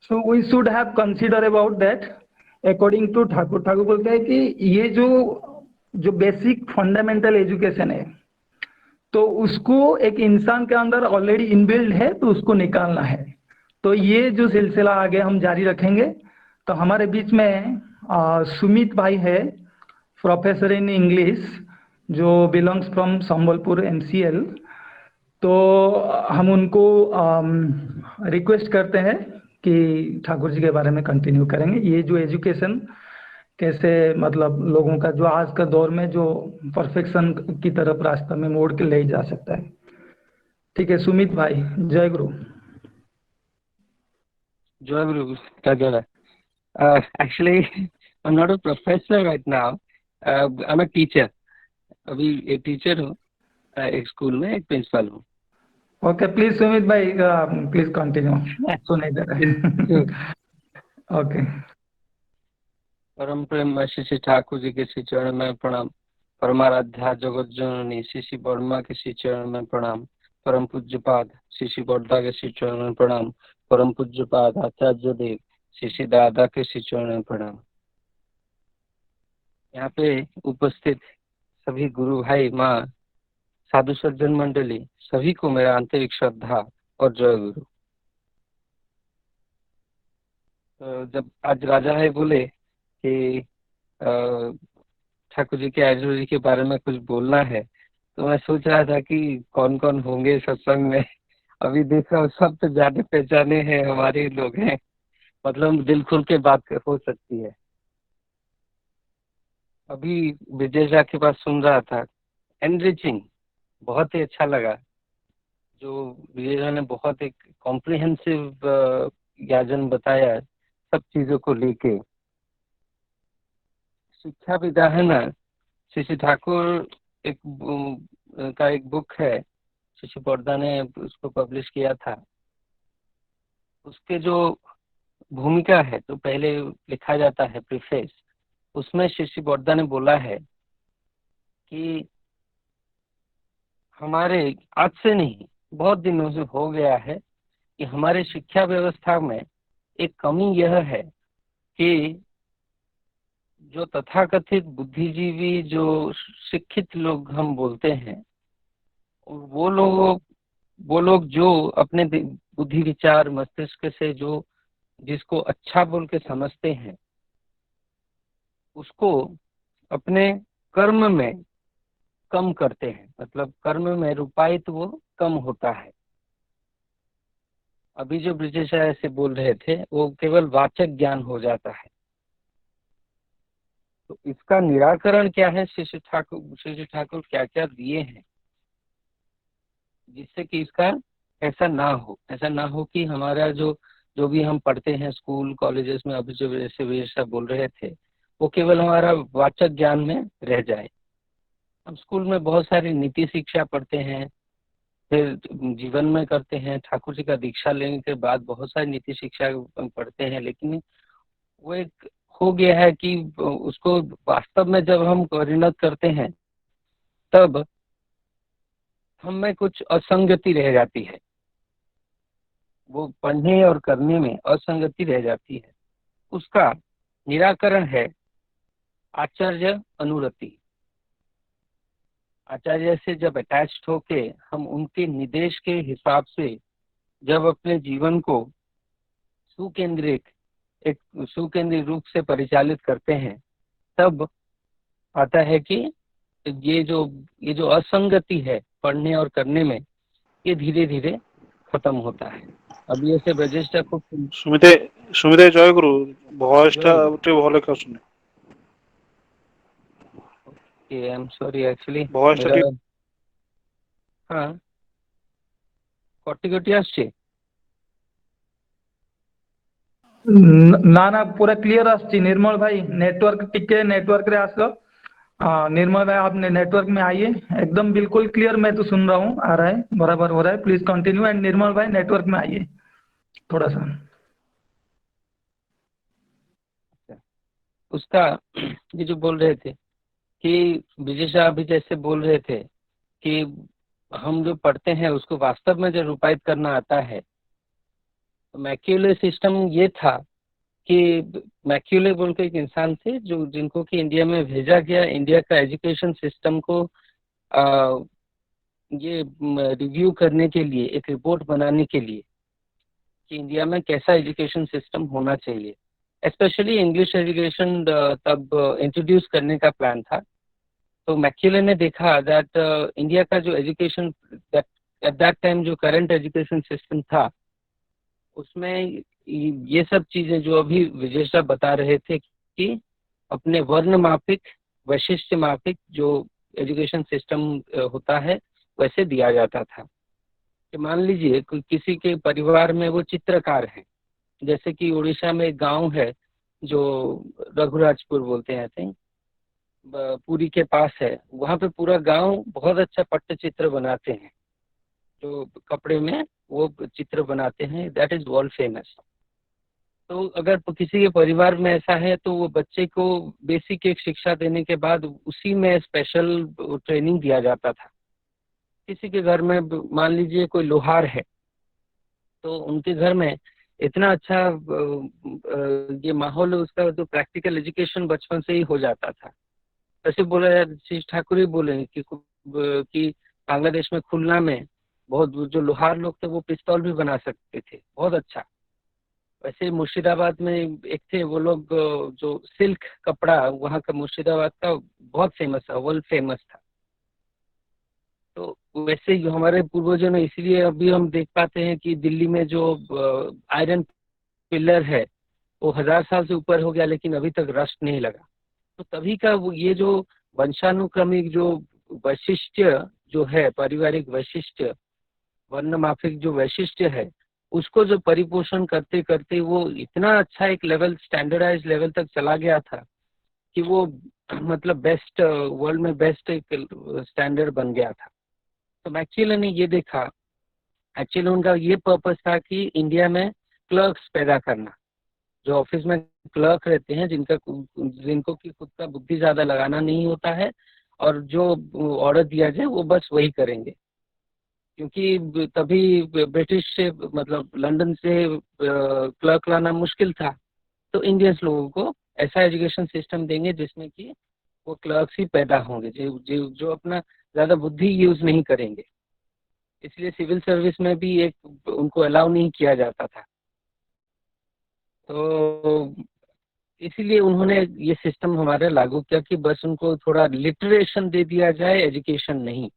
So we should have consider about that according to Thakur. Thakur बोलते हैं कि ये जो basic fundamental education है, तो उसको एक इंसान के अंदर ऑलरेडी इनबिल्ड है, तो उसको निकालना है। तो ये जो सिलसिला आगे हम जारी रखेंगे। तो हमारे बीच में सुमित भाई है, प्रोफेसर इन इंग्लिश, जो बिलोंग्स फ्रॉम संबलपुर MCL। तो हम उनको रिक्वेस्ट करते हैं कि ठाकुर जी के बारे में कंटिन्यू करेंगे, ये जो एजुकेशन कैसे मतलब लोगों का जो आज का दौर में जो परफेक्शन की तरफ रास्ता में मोड़ के ले जा सकता है। ठीक है सुमित भाई, जय गुरु। Joy Guru, Rajara. Actually, I'm not a professor right now. I'm a teacher. अभी एक टीचर हूँ, एक स्कूल में एक प्रिंसिपल हूँ। ओके प्लीज सुमित भाई, प्लीज कंटिन्यू, सुने दे रहे। ओके। परम प्रेम श्री ठाकुर जी के श्री चरण में प्रणाम। परमाराध्या जगत जननी श्री वर्मा के श्री चरण में प्रणाम। परम पूज्यपाद श्री बड़दा के श्री चरण में प्रणाम। परम पूज्यपाद आचार्य देव श्री दादा के श्री चरण में प्रणाम। यहाँ पे उपस्थित सभी गुरु भाई, माँ, साधु सज्जन मंडली, सभी को मेरा आंतरिक श्रद्धा और जय गुरु। तो जब आज राजा भाई बोले कि ठाकुर जी के आयुर्वेद के बारे में कुछ बोलना है, तो मैं सोच रहा था कि कौन कौन होंगे सत्संग में। अभी देख रहा हूँ सब तो जाने पहचाने हैं, हमारे लोग हैं, मतलब दिल खुल के बात हो सकती है। अभी विजय झा के पास सुन रहा था, एनरिचिंग, बहुत ही अच्छा लगा। जो विजय झा ने बहुत एक कॉम्प्रिहेंसिव ज्ञान बताया सब चीजों को लेके। शिक्षा विदा है ना, श्री ठाकुर का एक बुक है, श्री बड़दा ने उसको पब्लिश किया था। उसके जो भूमिका है तो पहले लिखा जाता है प्रीफेस, उसमें श्री बड़दा ने बोला है कि हमारे आज से नहीं बहुत दिनों से हो गया है कि हमारे शिक्षा व्यवस्था में एक कमी यह है कि जो तथाकथित बुद्धिजीवी जो शिक्षित लोग हम बोलते हैं, वो लोग वो लोग जो अपने बुद्धि विचार मस्तिष्क से जो जिसको अच्छा बोल के समझते हैं, उसको अपने कर्म में कम करते हैं, मतलब कर्म में रूपायित वो कम होता है। अभी जो ब्रिजेश ऐसे बोल रहे थे वो केवल वाचक ज्ञान हो जाता है। तो इसका निराकरण क्या है? श्री ठाकुर क्या क्या दिए हैं जिससे कि इसका ऐसा ना हो कि हमारा जो जो भी हम पढ़ते हैं स्कूल कॉलेजेस में, अभी जो वैसे बोल रहे थे, वो केवल हमारा वाचक ज्ञान में रह जाए। हम स्कूल में बहुत सारी नीति शिक्षा पढ़ते हैं, फिर जीवन में करते हैं, ठाकुर जी का दीक्षा लेने के बाद बहुत सारी नीति शिक्षा हम पढ़ते हैं, लेकिन वो एक हो गया है कि उसको वास्तव में जब हम परिणत करते हैं तब हम में कुछ असंगति रह जाती है, वो पढ़ने और करने में असंगति रह जाती है। उसका निराकरण है आचार्य अनुरति। आचार्य से जब अटैच्ड होके हम उनके निर्देश के हिसाब से जब अपने जीवन को सुकेंद्रित एक सुकेंद्रित रूप से परिचालित करते हैं, तब आता है कि ये जो ये जो असंगति है पढ़ने और करने में, ये धीरे धीरे खत्म होता है। अब ये से ब्रजेश ठाकुर सुमिते सुमिते जयगुरु भॉइसटा टे भले का सुने आई एम सॉरी एक्चुअली भॉइसटा मेरा ठीक हाँ कटी कटी आसছে। ना ना पूरा क्लियर आसची निर्मल भाई नेटवर्क टिके नेटवर्क रे आसलो। हाँ निर्मल भाई आप नेटवर्क में आइए, एकदम बिल्कुल क्लियर मैं तो सुन रहा हूँ, आ रहा है बराबर हो रहा है, प्लीज कंटिन्यू। एंड निर्मल भाई नेटवर्क में आइए थोड़ा सा। उसका ये जो बोल रहे थे कि विजय शाह अभी जैसे बोल रहे थे कि हम जो पढ़ते हैं उसको वास्तव में जो रूपायित करना आता है, तो मैक्यूले सिस्टम ये था कि मैक्यूले बोल के एक इंसान थे जो जिनको कि इंडिया में भेजा गया, इंडिया का एजुकेशन सिस्टम को आ, ये रिव्यू करने के लिए, एक रिपोर्ट बनाने के लिए कि इंडिया में कैसा एजुकेशन सिस्टम होना चाहिए, स्पेशली इंग्लिश एजुकेशन तब इंट्रोड्यूस करने का प्लान था। तो मैक्यूले ने देखा दैट इंडिया का जो एजुकेशन एट दैट टाइम जो करंट एजुकेशन सिस्टम था, उसमें ये सब चीजें जो अभी विजय साहब बता रहे थे कि अपने वर्ण मापिक वैशिष्ट मापिक जो एजुकेशन सिस्टम होता है वैसे दिया जाता था। कि मान लीजिए किसी के परिवार में वो चित्रकार है, जैसे कि उड़ीसा में एक गांव है जो रघुराजपुर बोलते हैं, आई थिंक पुरी के पास है, वहाँ पे पूरा गांव बहुत अच्छा पट्टचित्र बनाते हैं, जो कपड़े में वो चित्र बनाते हैं, दैट इज वर्ल्ड फेमस। तो अगर किसी के परिवार में ऐसा है तो वो बच्चे को बेसिक एक शिक्षा देने के बाद उसी में स्पेशल ट्रेनिंग दिया जाता था। किसी के घर में मान लीजिए कोई लोहार है, तो उनके घर में इतना अच्छा ये माहौल है, उसका जो प्रैक्टिकल एजुकेशन बचपन से ही हो जाता था। ऐसे बोला यार श्री ठाकुर ही बोले कि बांग्लादेश में खुलना में बहुत जो लोहार लोग थे वो पिस्तौल भी बना सकते थे, बहुत अच्छा। वैसे मुर्शिदाबाद में एक थे वो लोग जो सिल्क कपड़ा वहाँ का मुर्शिदाबाद का बहुत फेमस था, वर्ल्ड फेमस था। तो वैसे ही हमारे पूर्वजों ने, इसलिए अभी हम देख पाते हैं कि दिल्ली में जो आयरन पिलर है वो 1000 साल से ऊपर हो गया लेकिन अभी तक रस्ट नहीं लगा। तो तभी का वो ये जो वंशानुक्रमिक जो वैशिष्ट्य जो है, पारिवारिक वैशिष्ट्य, वर्ण माफिक जो वैशिष्ट्य है, उसको जो परिपोषण करते करते वो इतना अच्छा एक लेवल, स्टैंडर्डाइज लेवल तक चला गया था कि वो मतलब बेस्ट, वर्ल्ड में बेस्ट एक स्टैंडर्ड बन गया था। तो मैक्यूले ने ये देखा, एक्चुअली उनका ये पर्पस था कि इंडिया में क्लर्क्स पैदा करना, जो ऑफिस में क्लर्क रहते हैं जिनको की खुद का बुद्धि ज्यादा लगाना नहीं होता है और जो ऑर्डर दिया जाए वो बस वही करेंगे। क्योंकि तभी ब्रिटिश से मतलब लंदन से क्लर्क लाना मुश्किल था, तो इंडियंस लोगों को ऐसा एजुकेशन सिस्टम देंगे जिसमें कि वो क्लर्क्स ही पैदा होंगे जो अपना ज्यादा बुद्धि यूज नहीं करेंगे। इसलिए सिविल सर्विस में भी एक उनको अलाउ नहीं किया जाता था। तो इसीलिए उन्होंने ये सिस्टम हमारे लागू किया कि बस उनको थोड़ा लिटरेशन दे दिया जाए, एजुकेशन नहीं।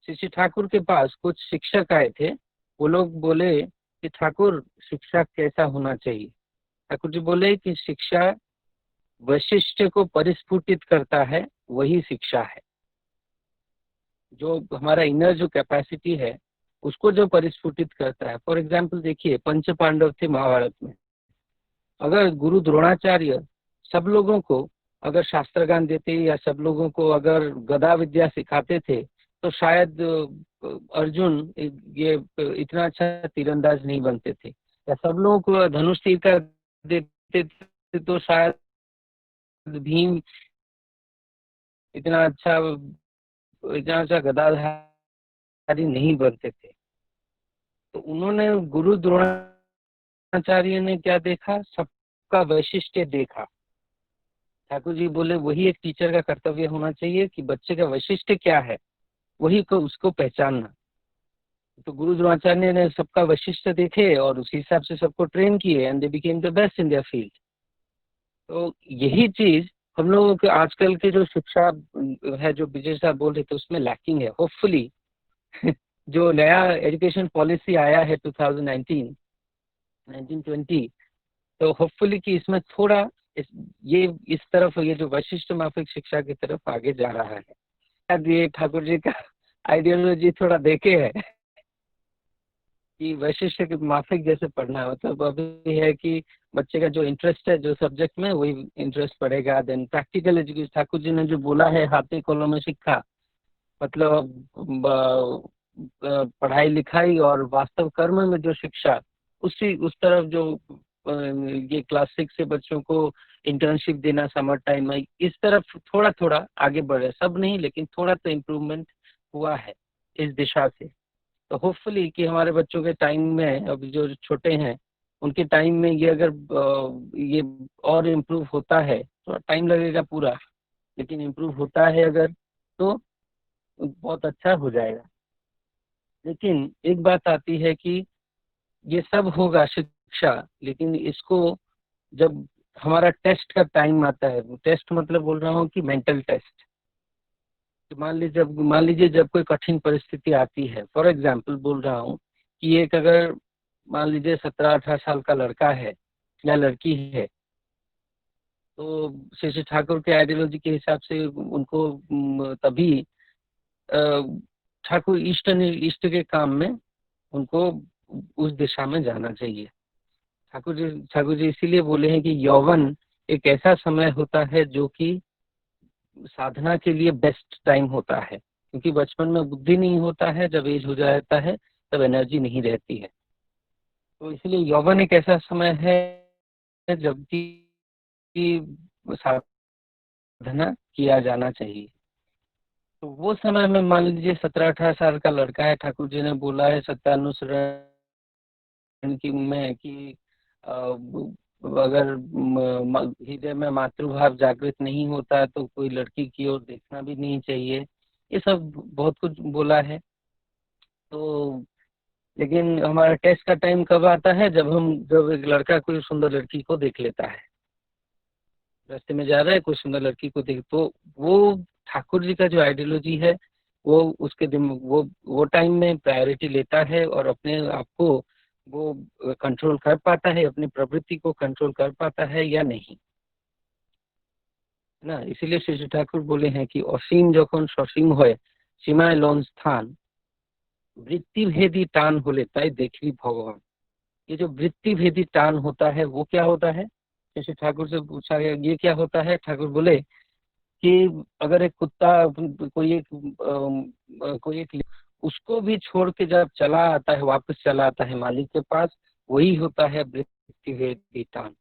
श्री ठाकुर के पास कुछ शिक्षक आए थे, वो लोग बोले कि ठाकुर शिक्षा कैसा होना चाहिए। ठाकुर जी बोले कि शिक्षा वैशिष्ट को परिस्फुटित करता है, वही शिक्षा है। जो हमारा इनर जो कैपेसिटी है उसको जो परिस्फुटित करता है। फॉर एग्जाम्पल देखिए, पंच पांडव थे महाभारत में। अगर गुरु द्रोणाचार्य सब लोगों को अगर शास्त्र ज्ञान देते या सब लोगों को अगर गदा विद्या सिखाते थे तो शायद अर्जुन ये इतना अच्छा तीरंदाज नहीं बनते थे। या सब लोगों को धनुष तीर का देते थे तो शायद भीम इतना अच्छा गदाधारी नहीं बनते थे। तो उन्होंने गुरु द्रोणाचार्य ने क्या देखा, सबका वैशिष्ट्य देखा। ठाकुर जी बोले वही एक टीचर का कर्तव्य होना चाहिए कि बच्चे का वैशिष्ट्य क्या है वही को उसको पहचानना। तो गुरु द्रोणाचार्य ने सबका वैशिष्ट्य देखे और उसी हिसाब से सबको ट्रेन किए and they became the best in their field. तो यही चीज हम लोगों के आजकल के जो शिक्षा है, जो विजय साहब बोल रहे थे, उसमें लैकिंग है। होपफुली जो नया एजुकेशन पॉलिसी आया है 1920, तो होपफुली कि इसमें थोड़ा इस तरफ ये जो वैशिष्ट माफिक शिक्षा की तरफ आगे जा रहा है। शायद ये ठाकुर जी का आइडियोलॉजी थोड़ा देखे है कि वैशिष्ट के माफिक जैसे पढ़ना है, मतलब अभी है कि बच्चे का जो इंटरेस्ट है जो सब्जेक्ट में वही इंटरेस्ट पड़ेगा। Then practical education, Thakur ji ने जो बोला है हाथे कलम में शिक्षा, मतलब पढ़ाई लिखाई और वास्तव कर्म में जो शिक्षा, उस तरफ जो ये क्लास 6 से बच्चों को इंटर्नशिप देना समर टाइम में, इस तरफ थोड़ा थोड़ा आगे बढ़े। सब नहीं लेकिन थोड़ा तो इम्प्रूवमेंट हुआ है इस दिशा से। तो होपफुली कि हमारे बच्चों के टाइम में, अभी जो छोटे हैं उनके टाइम में ये अगर ये और इम्प्रूव होता है, थोड़ा टाइम लगेगा पूरा, लेकिन इम्प्रूव होता है अगर तो बहुत अच्छा हो जाएगा। लेकिन एक बात आती है कि ये सब होगा शिक्षा, लेकिन इसको जब हमारा टेस्ट का टाइम आता है, टेस्ट मतलब बोल रहा हूँ कि मेंटल टेस्ट, तो मान लीजिए जब कोई कठिन परिस्थिति आती है, फॉर एग्जाम्पल बोल रहा हूँ कि एक अगर मान लीजिए 17-18 साल का लड़का है या लड़की है, तो श्री ठाकुर के आइडियोलॉजी के हिसाब से उनको तभी ठाकुर इष्ट के काम में उनको उस दिशा में जाना चाहिए। ठाकुर जी इसीलिए बोले हैं कि यौवन एक ऐसा समय होता है जो कि साधना के लिए बेस्ट टाइम होता है, क्योंकि बचपन में बुद्धि नहीं होता है, जब एज हो जाता है तब एनर्जी नहीं रहती है। तो इसलिए यौवन एक ऐसा समय है जबकि साधना किया जाना चाहिए। तो वो समय में मान लीजिए 17-18 साल का लड़का है, ठाकुर जी ने बोला है सत्यानुसरण की में कि अगर हृदय में मातृभाव जागृत नहीं होता है तो कोई लड़की की ओर देखना भी नहीं चाहिए। ये सब बहुत कुछ बोला है। तो लेकिन हमारा टेस्ट का टाइम कब आता है, जब एक लड़का कोई सुंदर लड़की को देख लेता है, रास्ते में जा रहा है कोई सुंदर लड़की को देख, तो वो ठाकुर जी का जो आइडियोलॉजी है वो उसके वो टाइम में प्रायोरिटी लेता है और अपने आप को वो कंट्रोल कर पाता है, अपनी प्रवृत्ति को कंट्रोल कर पाता है या नहीं ना। इसीलिए श्री ठाकुर बोले हैं कि असीम যখন সসীম হয় সীমায় লন স্থান वृत्ति भेदी टान होले ताई देखी भगवान। ये जो वृत्ति भेदी टान होता है वो क्या होता है, जैसे ठाकुर से पूछा गया ये क्या होता है, ठाकुर बोले कि अगर एक कुत्ता कोई एक उसको भी छोड़ के जब चला आता है, वापस चला आता है मालिक के पास, वही होता है वृत्ति भेदी टान।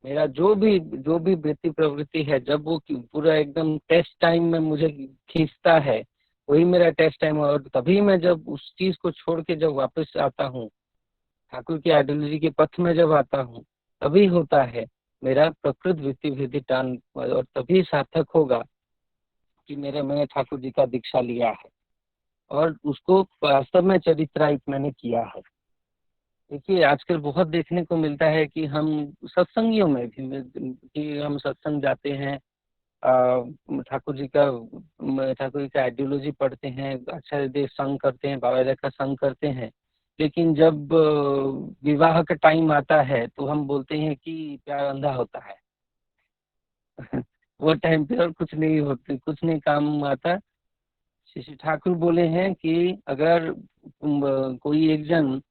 मेरा जो भी वृत्ति प्रवृत्ति है, जब वो पूरा एकदम टेस्ट टाइम में मुझे खींचता है, वही मेरा टेस्ट टाइम। और तभी मैं जब उस चीज को छोड़ के जब वापस आता हूँ, ठाकुर की आइडियोलॉजी के पथ में जब आता हूँ, तभी होता है मेरा प्रकृत वृत्ति भेदी टान, और तभी सार्थक होगा कि मैंने ठाकुर जी का दीक्षा लिया है और उसको वास्तव में चरित्रायित मैंने किया है। देखिए आजकल बहुत देखने को मिलता है कि हम सत्संगियों में भी कि हम सत्संग जाते हैं, ठाकुर जी का आइडियोलॉजी पढ़ते हैं, अच्छा देव संग करते हैं, बाबा का संग करते हैं, लेकिन जब विवाह का टाइम आता है तो हम बोलते हैं कि प्यार अंधा होता है। वो टाइम पे और कुछ नहीं होते, कुछ नहीं काम आता। श्री ठाकुर बोले हैं कि अगर कोई एक जन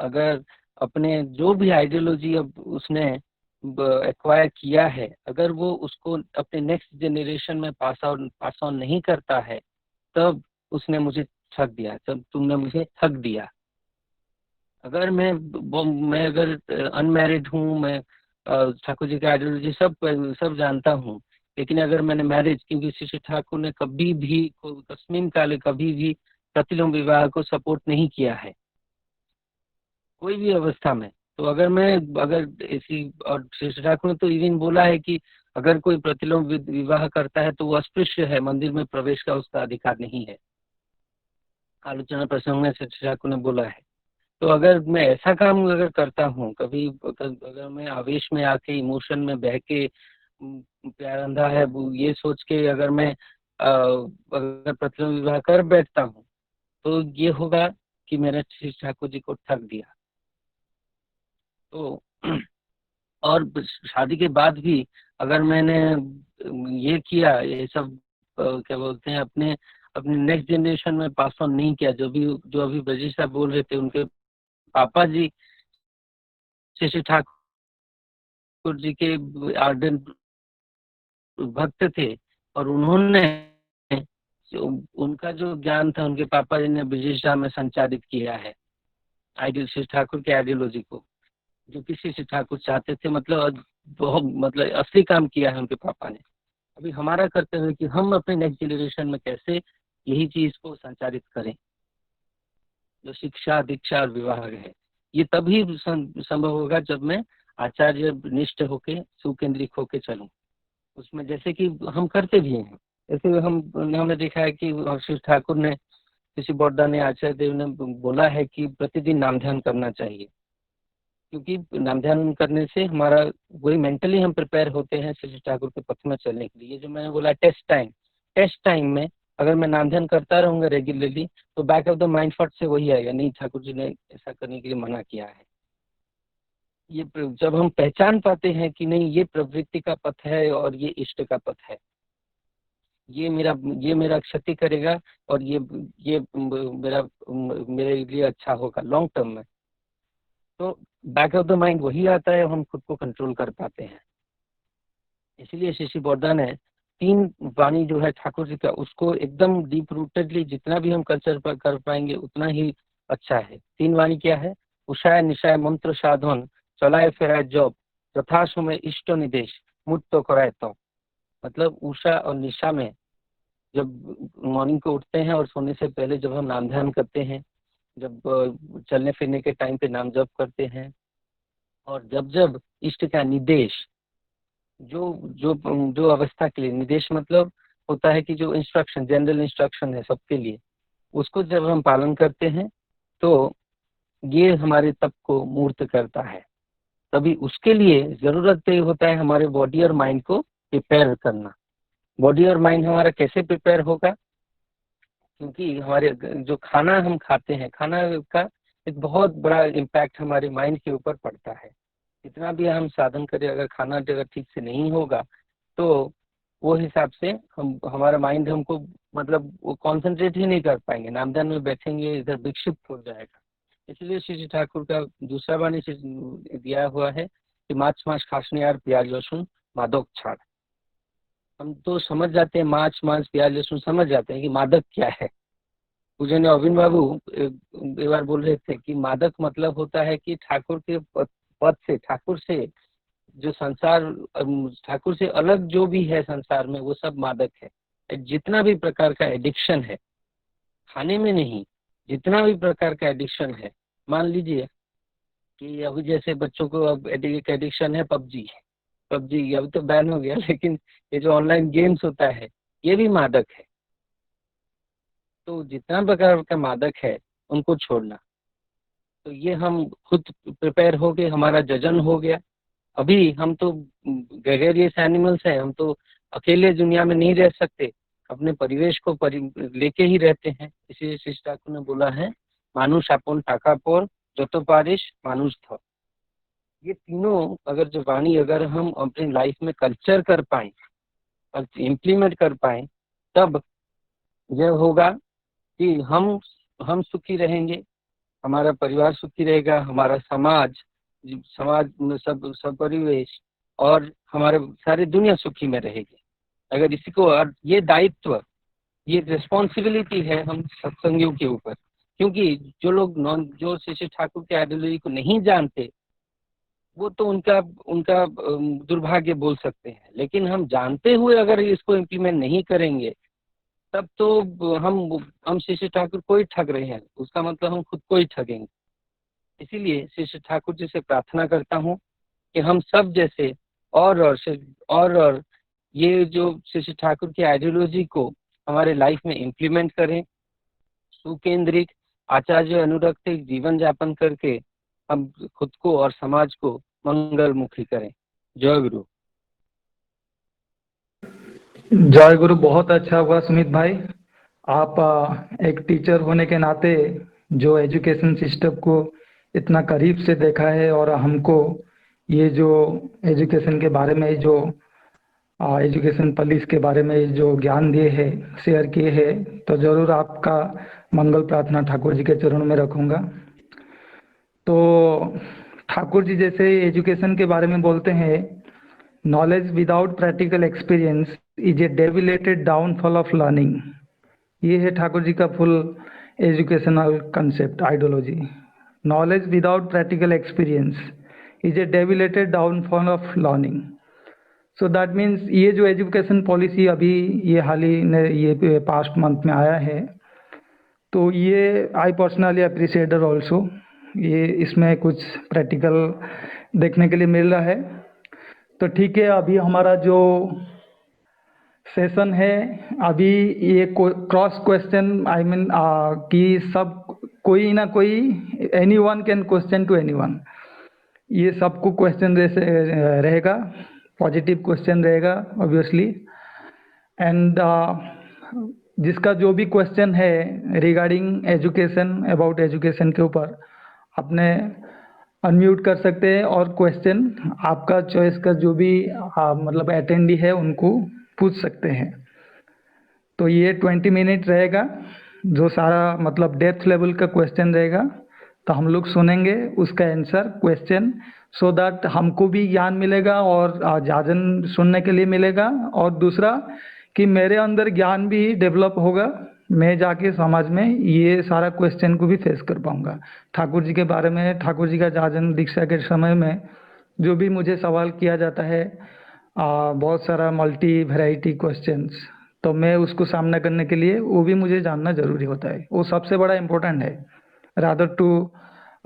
अगर अपने जो भी आइडियोलॉजी अब उसने एक्वायर किया है, अगर वो उसको अपने नेक्स्ट जनरेशन में पास ऑन नहीं करता है, तब उसने मुझे ठग दिया, तब तुमने मुझे ठग दिया। अगर मैं अगर अनमैरिड हूँ, मैं ठाकुर जी का आइडियोलॉजी सब जानता हूँ, लेकिन अगर मैंने मैरिज, क्योंकि श्री ठाकुर ने कभी भी तस्मिन काले कभी भी प्रतिलोम विवाह को सपोर्ट नहीं किया है, कोई भी अवस्था में। तो अगर ऐसी, और श्री ठाकुर ने तो इवन बोला है कि अगर कोई प्रतिलोम विवाह करता है तो वो अस्पृश्य है, मंदिर में प्रवेश का उसका अधिकार नहीं है। आलोचना प्रसंग में श्री ठाकुर ने बोला है। तो अगर मैं ऐसा काम अगर करता हूँ, कभी अगर मैं आवेश में आके इमोशन में बह के प्यार अंधा है ये सोच के अगर मैं अगर प्रतिलोम विवाह कर बैठता हूँ, तो ये होगा कि मैंने श्री ठाकुर जी को ठग दिया। तो और शादी के बाद भी अगर मैंने ये किया, ये सब क्या बोलते हैं, अपने अपने नेक्स्ट जनरेशन में पास ऑन नहीं किया, जो अभी ब्रजेश साहब बोल रहे थे, उनके पापा जी श्री ठाकुर जी के आर्डेंट भक्त थे, और उन्होंने उनका जो ज्ञान था उनके पापा जी ने ब्रजेश साहब में संचारित किया है, आइडियल श्री ठाकुर के आइडियोलॉजी को, जो किसी से ठाकुर चाहते थे, मतलब बहुत मतलब असली काम किया है उनके पापा ने। अभी हमारा कर्तव्य है कि हम अपने नेक्स्ट जनरेशन में कैसे यही चीज को संचारित करें, जो शिक्षा दीक्षा और विवाह है। ये तभी संभव होगा जब मैं आचार्य निष्ठ होके सुकेंद्रित होके चलूं उसमें, जैसे कि हम करते भी हैं। जैसे हमने देखा है कि श्री ठाकुर ने, ऋषि बोड्डा ने, आचार्य देव ने बोला है कि प्रतिदिन नाम ध्यान करना चाहिए, क्योंकि नाम ध्यान करने से हमारा वही मेंटली हम प्रिपेयर होते हैं श्री ठाकुर के पथ में चलने के लिए। जो मैंने बोला टेस्ट टाइम में अगर मैं नाम ध्यान करता रहूंगा रेगुलरली, तो बैक ऑफ द माइंड फट से वही आएगा, नहीं ठाकुर जी ने ऐसा करने के लिए मना किया है। ये जब हम पहचान पाते हैं कि नहीं ये प्रवृत्ति का पथ है और ये इष्ट का पथ है, ये मेरा क्षति करेगा और ये मेरे लिए अच्छा होगा लॉन्ग टर्म में, तो बैक ऑफ द माइंड वही आता है, हम खुद को कंट्रोल कर पाते हैं। इसलिए श्री बोड्डा ने 3 वाणी जो है ठाकुर जी का, उसको एकदम डीप रूटेडली जितना भी हम कल्चर पर कर पाएंगे उतना ही अच्छा है। 3 वाणी क्या है? उषाय निशाय मंत्र साधन, चलाए फेराय जॉब, तथा समय इष्ट निदेश, मुक्त कराए तो। मतलब उषा और निशा में, जब मॉर्निंग को उठते हैं और सोने से पहले जब हम नाम ध्यान करते हैं, जब चलने फिरने के टाइम पे नाम जप करते हैं, और जब जब इष्ट का निर्देश, जो जो जो अवस्था के लिए निर्देश मतलब होता है कि जो इंस्ट्रक्शन, जनरल इंस्ट्रक्शन है सबके लिए, उसको जब हम पालन करते हैं तो ये हमारे तप को मूर्त करता है। तभी उसके लिए जरूरत ये होता है हमारे बॉडी और माइंड को प्रिपेयर करना। बॉडी और माइंड हमारा कैसे प्रिपेयर होगा? क्योंकि हमारे जो खाना हम खाते हैं, खाना का एक बहुत बड़ा इम्पैक्ट हमारे माइंड के ऊपर पड़ता है। जितना भी हम साधन करें, अगर खाना अगर ठीक से नहीं होगा तो वो हिसाब से हमारा माइंड हमको मतलब वो कॉन्सेंट्रेट ही नहीं कर पाएंगे, नामध्यान में बैठेंगे इधर विक्षिप्त हो जाएगा। इसलिए श्री ठाकुर का दूसरा वाणी से दिया हुआ है कि माछ माछ खासने यार प्याज लहसुन मादक छाड़। हम तो समझ जाते हैं, माछ मांस प्याज लहसुन समझ जाते हैं कि मादक क्या है। पूजनीय अरविंद बाबू एक बार बोल रहे थे कि मादक मतलब होता है कि ठाकुर के पद से, ठाकुर से जो संसार, ठाकुर से अलग जो भी है संसार में, वो सब मादक है। जितना भी प्रकार का एडिक्शन है, खाने में नहीं, जितना भी प्रकार का एडिक्शन है, मान लीजिए कि अभी जैसे बच्चों को अब एक एडिक्शन है पबजी। पबजी अभी तो बैन हो गया, लेकिन ये जो ऑनलाइन गेम्स होता है ये भी मादक है। तो जितना प्रकार का मादक है उनको छोड़ना, तो ये हम खुद प्रिपेयर हो गए, हमारा जजन हो गया। अभी हम तो ग्रेगरियस एनिमल्स हैं, हम तो अकेले दुनिया में नहीं रह सकते, अपने परिवेश को लेके ही रहते हैं। इसीलिए श्री ठाकुर ने बोला है मानुष आपन टाका पर जतो पारिश मानुष था। ये तीनों अगर जो वाणी अगर हम अपनी लाइफ में कल्चर कर पाए और इम्प्लीमेंट कर पाए, तब यह होगा कि हम सुखी रहेंगे, हमारा परिवार सुखी रहेगा, हमारा समाज में सब परिवेश और हमारे सारी दुनिया सुखी में रहेगी। अगर इसी को, और ये दायित्व, ये रिस्पॉन्सिबिलिटी है हम सत्संगियों के ऊपर, क्योंकि जो लोग जो श्री ठाकुर के आइडियोलॉजी को नहीं जानते वो तो उनका उनका दुर्भाग्य बोल सकते हैं, लेकिन हम जानते हुए अगर इसको इम्प्लीमेंट नहीं करेंगे तब तो हम श्री ठाकुर को ही ठग रहे हैं, उसका मतलब हम खुद को ही ठगेंगे। इसीलिए श्री ठाकुर जी से प्रार्थना करता हूँ कि हम सब जैसे और ये जो श्री ठाकुर की आइडियोलॉजी को हमारे लाइफ में इम्प्लीमेंट करें, सुकेंद्रित आचार्य अनुरक्त जीवन यापन करके हम खुद को और समाज को मंगलमुखी करें। जय गुरु। जय गुरु। बहुत अच्छा हुआ सुमित भाई, आप एक टीचर होने के नाते जो एजुकेशन सिस्टम को इतना करीब से देखा है और हमको ये जो एजुकेशन के बारे में, जो एजुकेशन पॉलिसी के बारे में जो ज्ञान दिए है, शेयर किए हैं, तो जरूर आपका मंगल प्रार्थना ठाकुर जी के चरणों में रखूंगा। तो ठाकुर जी जैसे एजुकेशन के बारे में बोलते हैं, knowledge without practical experience is a debilitated downfall of learning. ये है ठाकुर जी का full educational concept ideology. Knowledge without practical experience is a debilitated downfall of learning. So that means ये जो एजुकेशन पॉलिसी अभी ये हाल ही ने ये पास्ट मंथ में आया है, तो ये आई पर्सनली अप्रिशिएटेड ऑल्सो। ये इसमें कुछ प्रैक्टिकल देखने के लिए मिल रहा है। तो ठीक है, अभी हमारा जो सेशन है, अभी ये क्रॉस क्वेश्चन आई मीन कि सब कोई ना कोई anyone can question to anyone, ये सबको क्वेश्चन रहेगा, पॉजिटिव क्वेश्चन रहेगा ऑब्वियसली। एंड जिसका जो भी क्वेश्चन है रिगार्डिंग एजुकेशन, अबाउट एजुकेशन के ऊपर, अपने अनम्यूट कर सकते हैं और क्वेश्चन आपका चॉइस का जो भी मतलब अटेंडी है उनको पूछ सकते हैं। तो ये 20 मिनट रहेगा, जो सारा मतलब डेप्थ लेवल का क्वेश्चन रहेगा, तो हम लोग सुनेंगे उसका आंसर क्वेश्चन, सो दैट हमको भी ज्ञान मिलेगा और जाजन सुनने के लिए मिलेगा। और दूसरा कि मेरे अंदर ज्ञान भी डेवलप होगा, मैं जाके समाज में ये सारा क्वेश्चन को भी फेस कर पाऊंगा। ठाकुर जी के बारे में, ठाकुर जी का जाजन दीक्षा के समय में जो भी मुझे सवाल किया जाता है, बहुत सारा मल्टी वैरायटी क्वेश्चंस, तो मैं उसको सामना करने के लिए वो भी मुझे जानना जरूरी होता है। वो सबसे बड़ा इम्पोर्टेंट है, rather to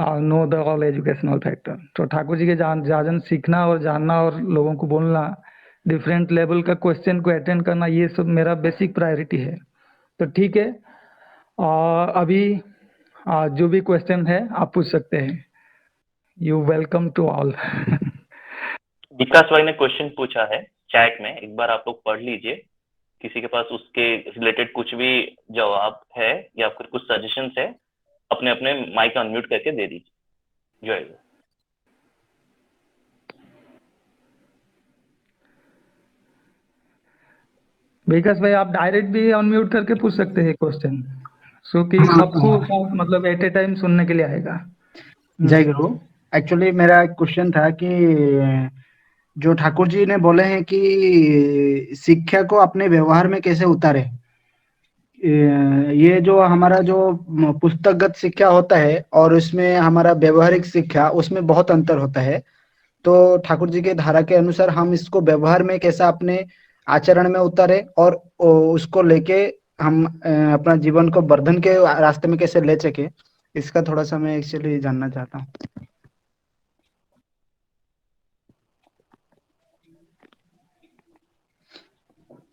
know the all educational factor. तो ठाकुर जी के जाजन सीखना और जानना और लोगों को बोलना, डिफरेंट लेवल का क्वेश्चन को अटेंड करना, ये सब मेरा बेसिक प्रायोरिटी है। तो ठीक है, अभी जो भी क्वेश्चन है आप पूछ सकते हैं। You welcome to all. Vikas भाई ने क्वेश्चन पूछा है चैट में, एक बार आप लोग पढ़ लीजिए। किसी के पास उसके रिलेटेड कुछ भी जवाब है या फिर कुछ सजेशंस है, अपने अपने माइक अनम्यूट करके दे दीजिए। जय। विकास भाई आप डायरेक्ट भी अनम्यूट करके पूछ सकते हैं क्वेश्चन, सो कि सबको मतलब एट ए टाइम सुनने के लिए आएगा। जय गुरु। एक्चुअली मेरा क्वेश्चन था कि जो ठाकुर जी ने बोले हैं कि शिक्षा को अपने व्यवहार में कैसे उतारे, ये जो हमारा जो पुस्तकगत शिक्षा होता है और उसमें हमारा व्यवहारिक शिक्षा, उसमें बहुत अंतर होता है। तो ठाकुर जी के धारा के अनुसार हम इसको व्यवहार में कैसा अपने आचरण में उतारे और उसको लेके हम अपना जीवन को वर्धन के रास्ते में कैसे ले सके, इसका थोड़ा सा मैं एक्चुअली जानना चाहता हूँ।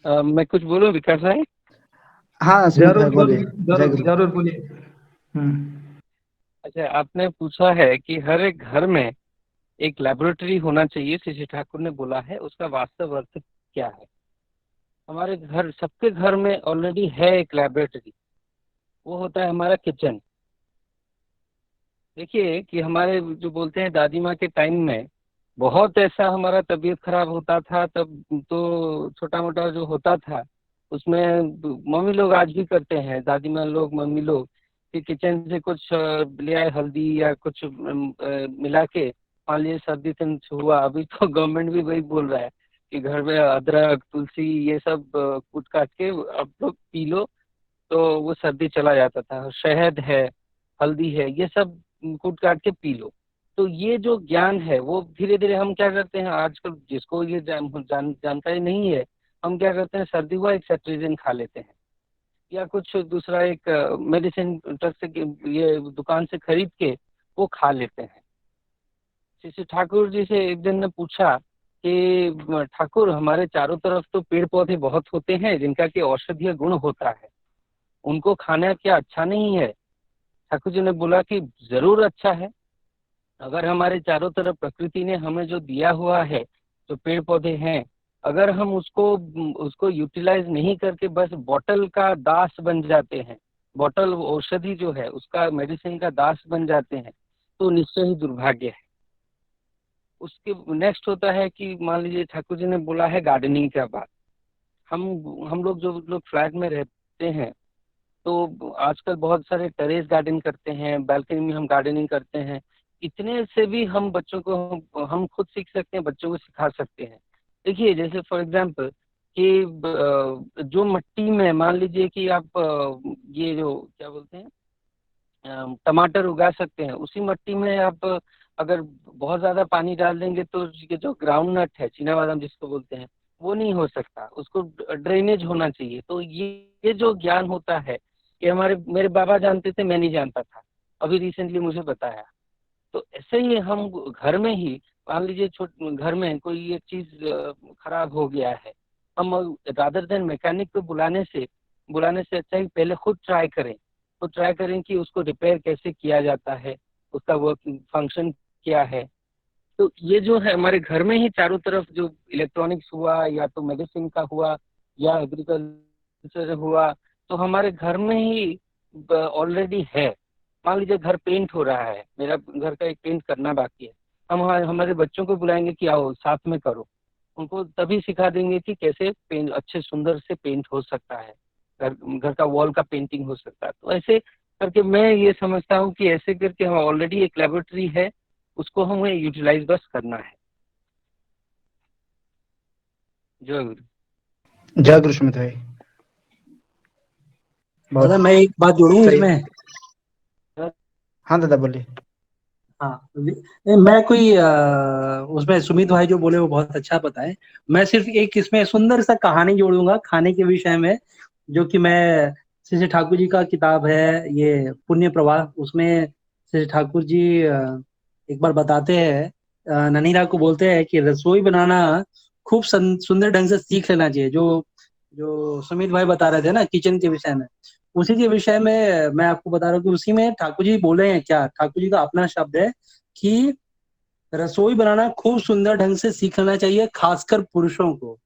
मैं कुछ बोलूं विकास भाई? हाँ सुमित भाई जरूर बोलिए। बोलिए, जय जरूर गुरु। जरूर बोलिए। अच्छा, आपने पूछा है कि हर एक घर में एक लेबोरेटरी होना चाहिए, श्री ठाकुर ने बोला है, उसका वास्तव अर्थ क्या है? हमारे घर, सबके घर में ऑलरेडी है एक लेबोरेटरी, वो होता है हमारा किचन। देखिए कि हमारे जो बोलते हैं दादी माँ के टाइम में बहुत ऐसा हमारा तबीयत खराब होता था, तब तो छोटा मोटा जो होता था उसमें मम्मी लोग आज भी करते हैं, दादी माँ लोग, मम्मी लोग, कि किचन से कुछ ले आए हल्दी या कुछ मिला के, मान लीजिए सर्दी से हुआ, अभी तो गवर्नमेंट भी वही बोल रहा है कि घर में अदरक तुलसी ये सब कूट काट के अब लोग पी लो, तो वो सर्दी चला जाता था। शहद है, हल्दी है, ये सब कूट काट के पी लो। तो ये जो ज्ञान है वो धीरे धीरे हम क्या करते हैं आजकल, जिसको ये जानकारी नहीं है, हम क्या करते हैं, सर्दी हुआ एक सेट्रिजिन खा लेते हैं या कुछ दूसरा एक मेडिसिन ट्रक से ये दुकान से खरीद के वो खा लेते हैं। श्री ठाकुर जी से एक दिन ने पूछा कि ठाकुर, हमारे चारों तरफ तो पेड़ पौधे बहुत होते हैं जिनका कि औषधीय गुण होता है, उनको खाना क्या अच्छा नहीं है? ठाकुर जी ने बोला कि जरूर अच्छा है। अगर हमारे चारों तरफ प्रकृति ने हमें जो दिया हुआ है, जो पेड़ पौधे हैं, अगर हम उसको यूटिलाइज नहीं करके बस बोतल का दास बन जाते हैं, बोतल औषधि जो है उसका, मेडिसिन का दास बन जाते हैं, तो निश्चय ही दुर्भाग्य है। उसके नेक्स्ट होता है कि मान लीजिए ठाकुर जी ने बोला है गार्डनिंग का बात। हम लोग जो लोग फ्लैट में रहते हैं, तो आजकल बहुत सारे टेरेस गार्डन करते हैं, बालकनी में हम गार्डनिंग करते हैं। इतने से भी हम बच्चों को, हम खुद सीख सकते हैं, बच्चों को सिखा सकते हैं। देखिए जैसे फॉर एग्जांपल कि जो मिट्टी में मान लीजिए कि आप ये जो क्या बोलते हैं टमाटर उगा सकते हैं, उसी मिट्टी में आप अगर बहुत ज्यादा पानी डाल देंगे तो ये जो ग्राउंड नट है, चीना बादाम जिसको बोलते हैं, वो नहीं हो सकता, उसको ड्रेनेज होना चाहिए। तो ये जो ज्ञान होता है, कि मेरे बाबा जानते थे, मैं नहीं जानता था, अभी रिसेंटली मुझे बताया। तो ऐसे ही हम घर में ही, मान लीजिए घर में कोई एक चीज खराब हो गया है, हम रादर देन मैकेनिक को बुलाने से अच्छा है पहले खुद ट्राई करें। तो ट्राई करें कि उसको रिपेयर कैसे किया जाता है, उसका वर्किंग फंक्शन क्या है। तो ये जो है हमारे घर में ही चारों तरफ जो इलेक्ट्रॉनिक्स हुआ, या तो मेडिसिन का हुआ, या एग्रीकल्चर हुआ, तो हमारे घर में ही ऑलरेडी है। मान लीजिए घर पेंट हो रहा है, मेरा घर का एक पेंट करना बाकी है, हम हमारे बच्चों को बुलाएंगे कि आओ साथ में करो, उनको तभी सिखा देंगे कि कैसे पेंट अच्छे सुंदर से पेंट हो सकता है, घर का वॉल का पेंटिंग हो सकता है। तो ऐसे करके मैं ये समझता हूँ कि ऐसे करके हम ऑलरेडी एक लेबोरेटरी है, उसको हमें यूटिलाइज बस करना है। जय गुरु। जय गुरु सुमित भाई। दादा मैं एक बात जोड़ूं सही। इसमें। हाँ दादा बोलिए। हाँ, मैं कोई उसमें सुमित भाई जो बोले वो बहुत अच्छा बताए। मैं सिर्फ एक इसमें सुंदर सा कहानी जोड़ूंगा खाने के विषय में, जो कि मैं श्री ठाकुर जी का किताब है ये पुण्य प्रवाह, उसमें श्री ठाकुर जी एक बार बताते हैं, ननीरा को बोलते हैं कि रसोई बनाना खूब सुंदर ढंग से सीख लेना चाहिए। जो जो सुमित भाई बता रहे थे ना किचन के विषय में, उसी के विषय में मैं आपको बता रहा हूँ कि उसी में ठाकुर जी बोले हैं, क्या ठाकुर जी का अपना शब्द है कि रसोई बनाना खूब सुंदर ढंग से सीख लेना चाहिए, खासकर पुरुषों को।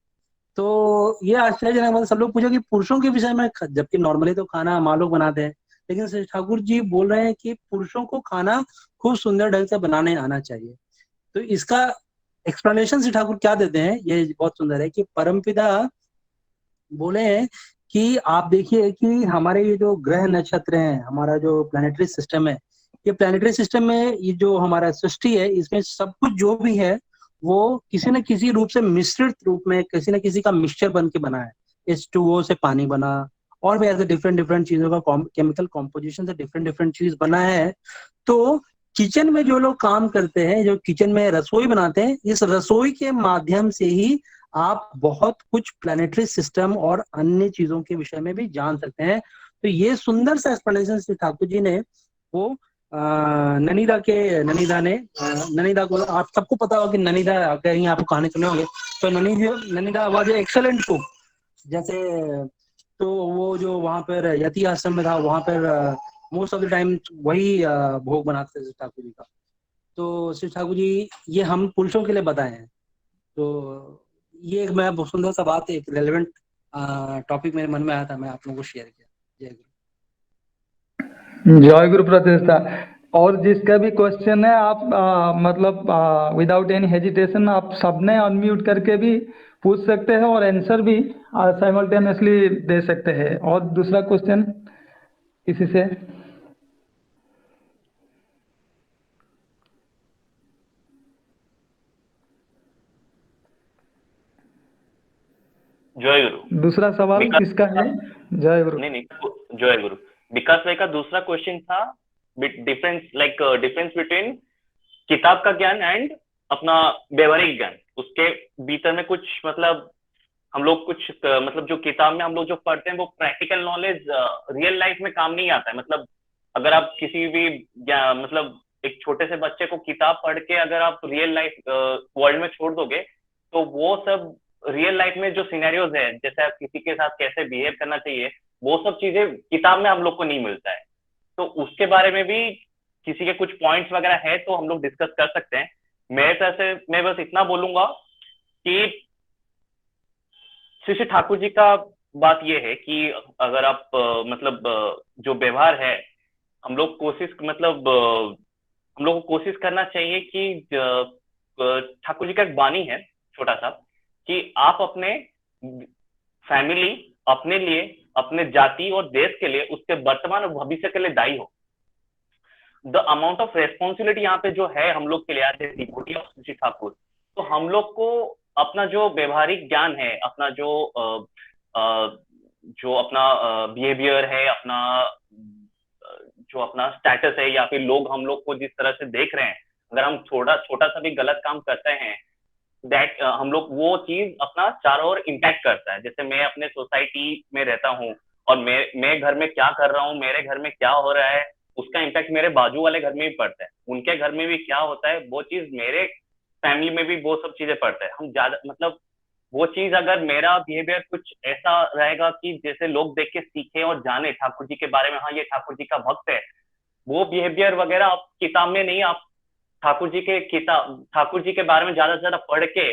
तो ये आश्चर्यजनक, मतलब सब लोग पूछो कि पुरुषों के विषय में, जबकि नॉर्मली तो खाना हम लोग बनाते हैं, लेकिन श्री ठाकुर जी बोल रहे हैं कि पुरुषों को खाना खूब सुंदर ढंग से बनाने आना चाहिए। तो इसका एक्सप्लेनेशन श्री ठाकुर क्या देते हैं, ये बहुत सुंदर है कि परमपिता बोले हैं कि आप देखिए कि हमारे ये जो ग्रह नक्षत्र हैं, हमारा जो प्लानिटरी सिस्टम है, ये प्लानिटरी सिस्टम में ये जो हमारा सृष्टि है, इसमें सब कुछ जो भी है वो किसी न किसी रूप से मिश्रित रूप में, किसी न किसी का मिक्सचर बन के बना है। H2O से पानी बना, और भी ऐसे डिफरेंट डिफरेंट चीजों का केमिकल कॉम्पोजिशन से डिफरेंट डिफरेंट चीज बना है। तो किचन में जो लोग काम करते हैं, जो किचन में रसोई बनाते हैं, इस रसोई के माध्यम से ही आप बहुत कुछ प्लानिटरी सिस्टम और अन्य चीजों के विषय में भी जान सकते हैं। तो ये सुंदर सा एक्सप्लेनेशन श्री ठाकुर जी ने वो ननीदा को, आप सबको पता होगा कि ननीदा, कहीं आप कहानी सुने होंगे, तो ननीदा वाज एक्सेलेंट कुक। जैसे तो वो जो वहाँ पर यति आश्रम में था, वहाँ पर मोस्ट ऑफ द टाइम वही भोग बनाते थे शिव ठाकुर जी का। तो शिव ठाकुर जी ये हम पुरुषों के लिए बताए हैं। तो ये एक मैं बहुत सुंदर सा बात, एक रेलेवेंट टॉपिक मेरे मन में आया था, मैं आप लोगों को शेयर किया। जय गुरु। जय गुरु प्रतिष्ठा। और जिसका भी क्वेश्चन है आप मतलब विदाउट एनी हेजिटेशन आप सबने अनम्यूट करके भी पूछ सकते हैं और आंसर भी साइमल्टेनियसली दे सकते हैं। और दूसरा क्वेश्चन किसी से? जय गुरु। दूसरा सवाल विकास किसका है? जय गुरु। नहीं जय गुरु। विकास भाई का दूसरा क्वेश्चन था डिफरेंस बिटवीन किताब का ज्ञान एंड अपना व्यवहारिक ज्ञान। उसके भीतर में कुछ मतलब हम लोग कुछ मतलब जो किताब में हम लोग जो पढ़ते हैं वो प्रैक्टिकल नॉलेज रियल लाइफ में काम नहीं आता है। मतलब अगर आप किसी भी मतलब एक छोटे से बच्चे को किताब पढ़ के अगर आप रियल लाइफ वर्ल्ड में छोड़ दोगे तो वो सब रियल लाइफ में जो सिनेरियोज है, जैसे आप किसी के साथ कैसे बिहेव करना चाहिए, वो सब चीजें किताब में हम लोग को नहीं मिलता है। तो उसके बारे में भी किसी के कुछ पॉइंट्स वगैरह है तो हम लोग डिस्कस कर सकते हैं। मेरे तरफ से मैं बस इतना बोलूंगा कि श्री ठाकुर जी का बात यह है कि अगर आप मतलब जो व्यवहार है हम लोग कोशिश मतलब हम लोग को कोशिश करना चाहिए कि ठाकुर जी का एक वाणी है छोटा सा कि आप अपने फैमिली, अपने लिए, अपने जाति और देश के लिए, उसके वर्तमान और भविष्य के लिए दायी हो। द अमाउंट ऑफ रेस्पॉन्सिबिलिटी यहाँ पे जो है हम लोग के लिए आते डिवोटी ऑफ श्री ठाकुर, तो हम लोग को अपना जो व्यवहारिक ज्ञान है, अपना जो अपना बिहेवियर है, अपना जो अपना स्टेटस है या फिर लोग हम लोग को जिस तरह से देख रहे हैं, अगर हम छोटा सा भी गलत काम करते हैं दैट हम लोग वो चीज अपना चारों ओर इम्पैक्ट करता है। जैसे मैं अपने सोसाइटी में रहता हूँ और मैं घर में क्या कर रहा हूँ, मेरे घर में क्या हो रहा है, उसका इम्पैक्ट मेरे बाजू वाले घर में भी पड़ता है, उनके घर में भी क्या होता है वो चीज मेरे फैमिली में भी वो सब चीजें पड़ता है। हम ज्यादा मतलब वो चीज अगर मेरा बिहेवियर कुछ ऐसा रहेगा कि जैसे लोग देख के सीखे और जाने ठाकुर जी के बारे में, हाँ ये ठाकुर जी का भक्त है, वो बिहेवियर वगैरह आप किताब में नहीं, आप ठाकुर जी के बारे में ज्यादा से ज्यादा पढ़ के,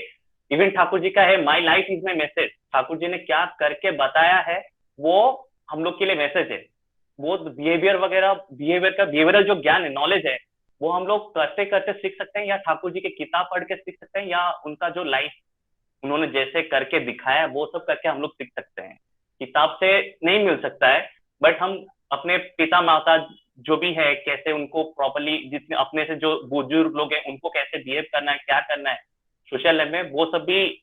इवन ठाकुर जी का है my life is my message, Thakur ji ने क्या करके बताया है वो हम लोग के लिए मैसेज है। वो बिहेवियर वगैरह, बिहेवियरल जो ज्ञान है, नॉलेज है, वो हम लोग करते करते सीख सकते हैं, या ठाकुर जी की किताब पढ़ के सीख सकते हैं, या उनका जो लाइफ उन्होंने जैसे करके दिखाया वो सब करके हम लोग सीख सकते हैं। किताब से नहीं मिल सकता है, बट हम अपने पिता माता जो भी है कैसे उनको प्रॉपरली, जितने अपने से जो बुजुर्ग लोग हैं उनको कैसे बिहेव करना है, क्या करना है सोशल लाइफ में, वो सब भी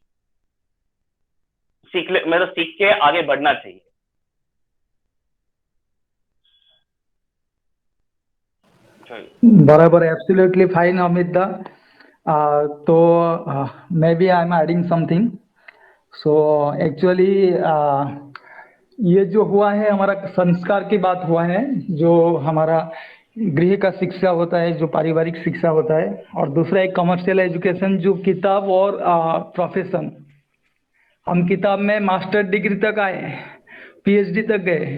सीख के आगे बढ़ना चाहिए। बराबर, एब्सोल्युटली फाइन अमित दा। तो maybe I am adding something. So actually ये जो हुआ है हमारा संस्कार की बात हुआ है, जो हमारा गृह का शिक्षा होता है, जो पारिवारिक शिक्षा होता है, और दूसरा एक कमर्शियल एजुकेशन जो किताब और प्रोफेशन। हम किताब में मास्टर डिग्री तक आए, पीएचडी तक गए,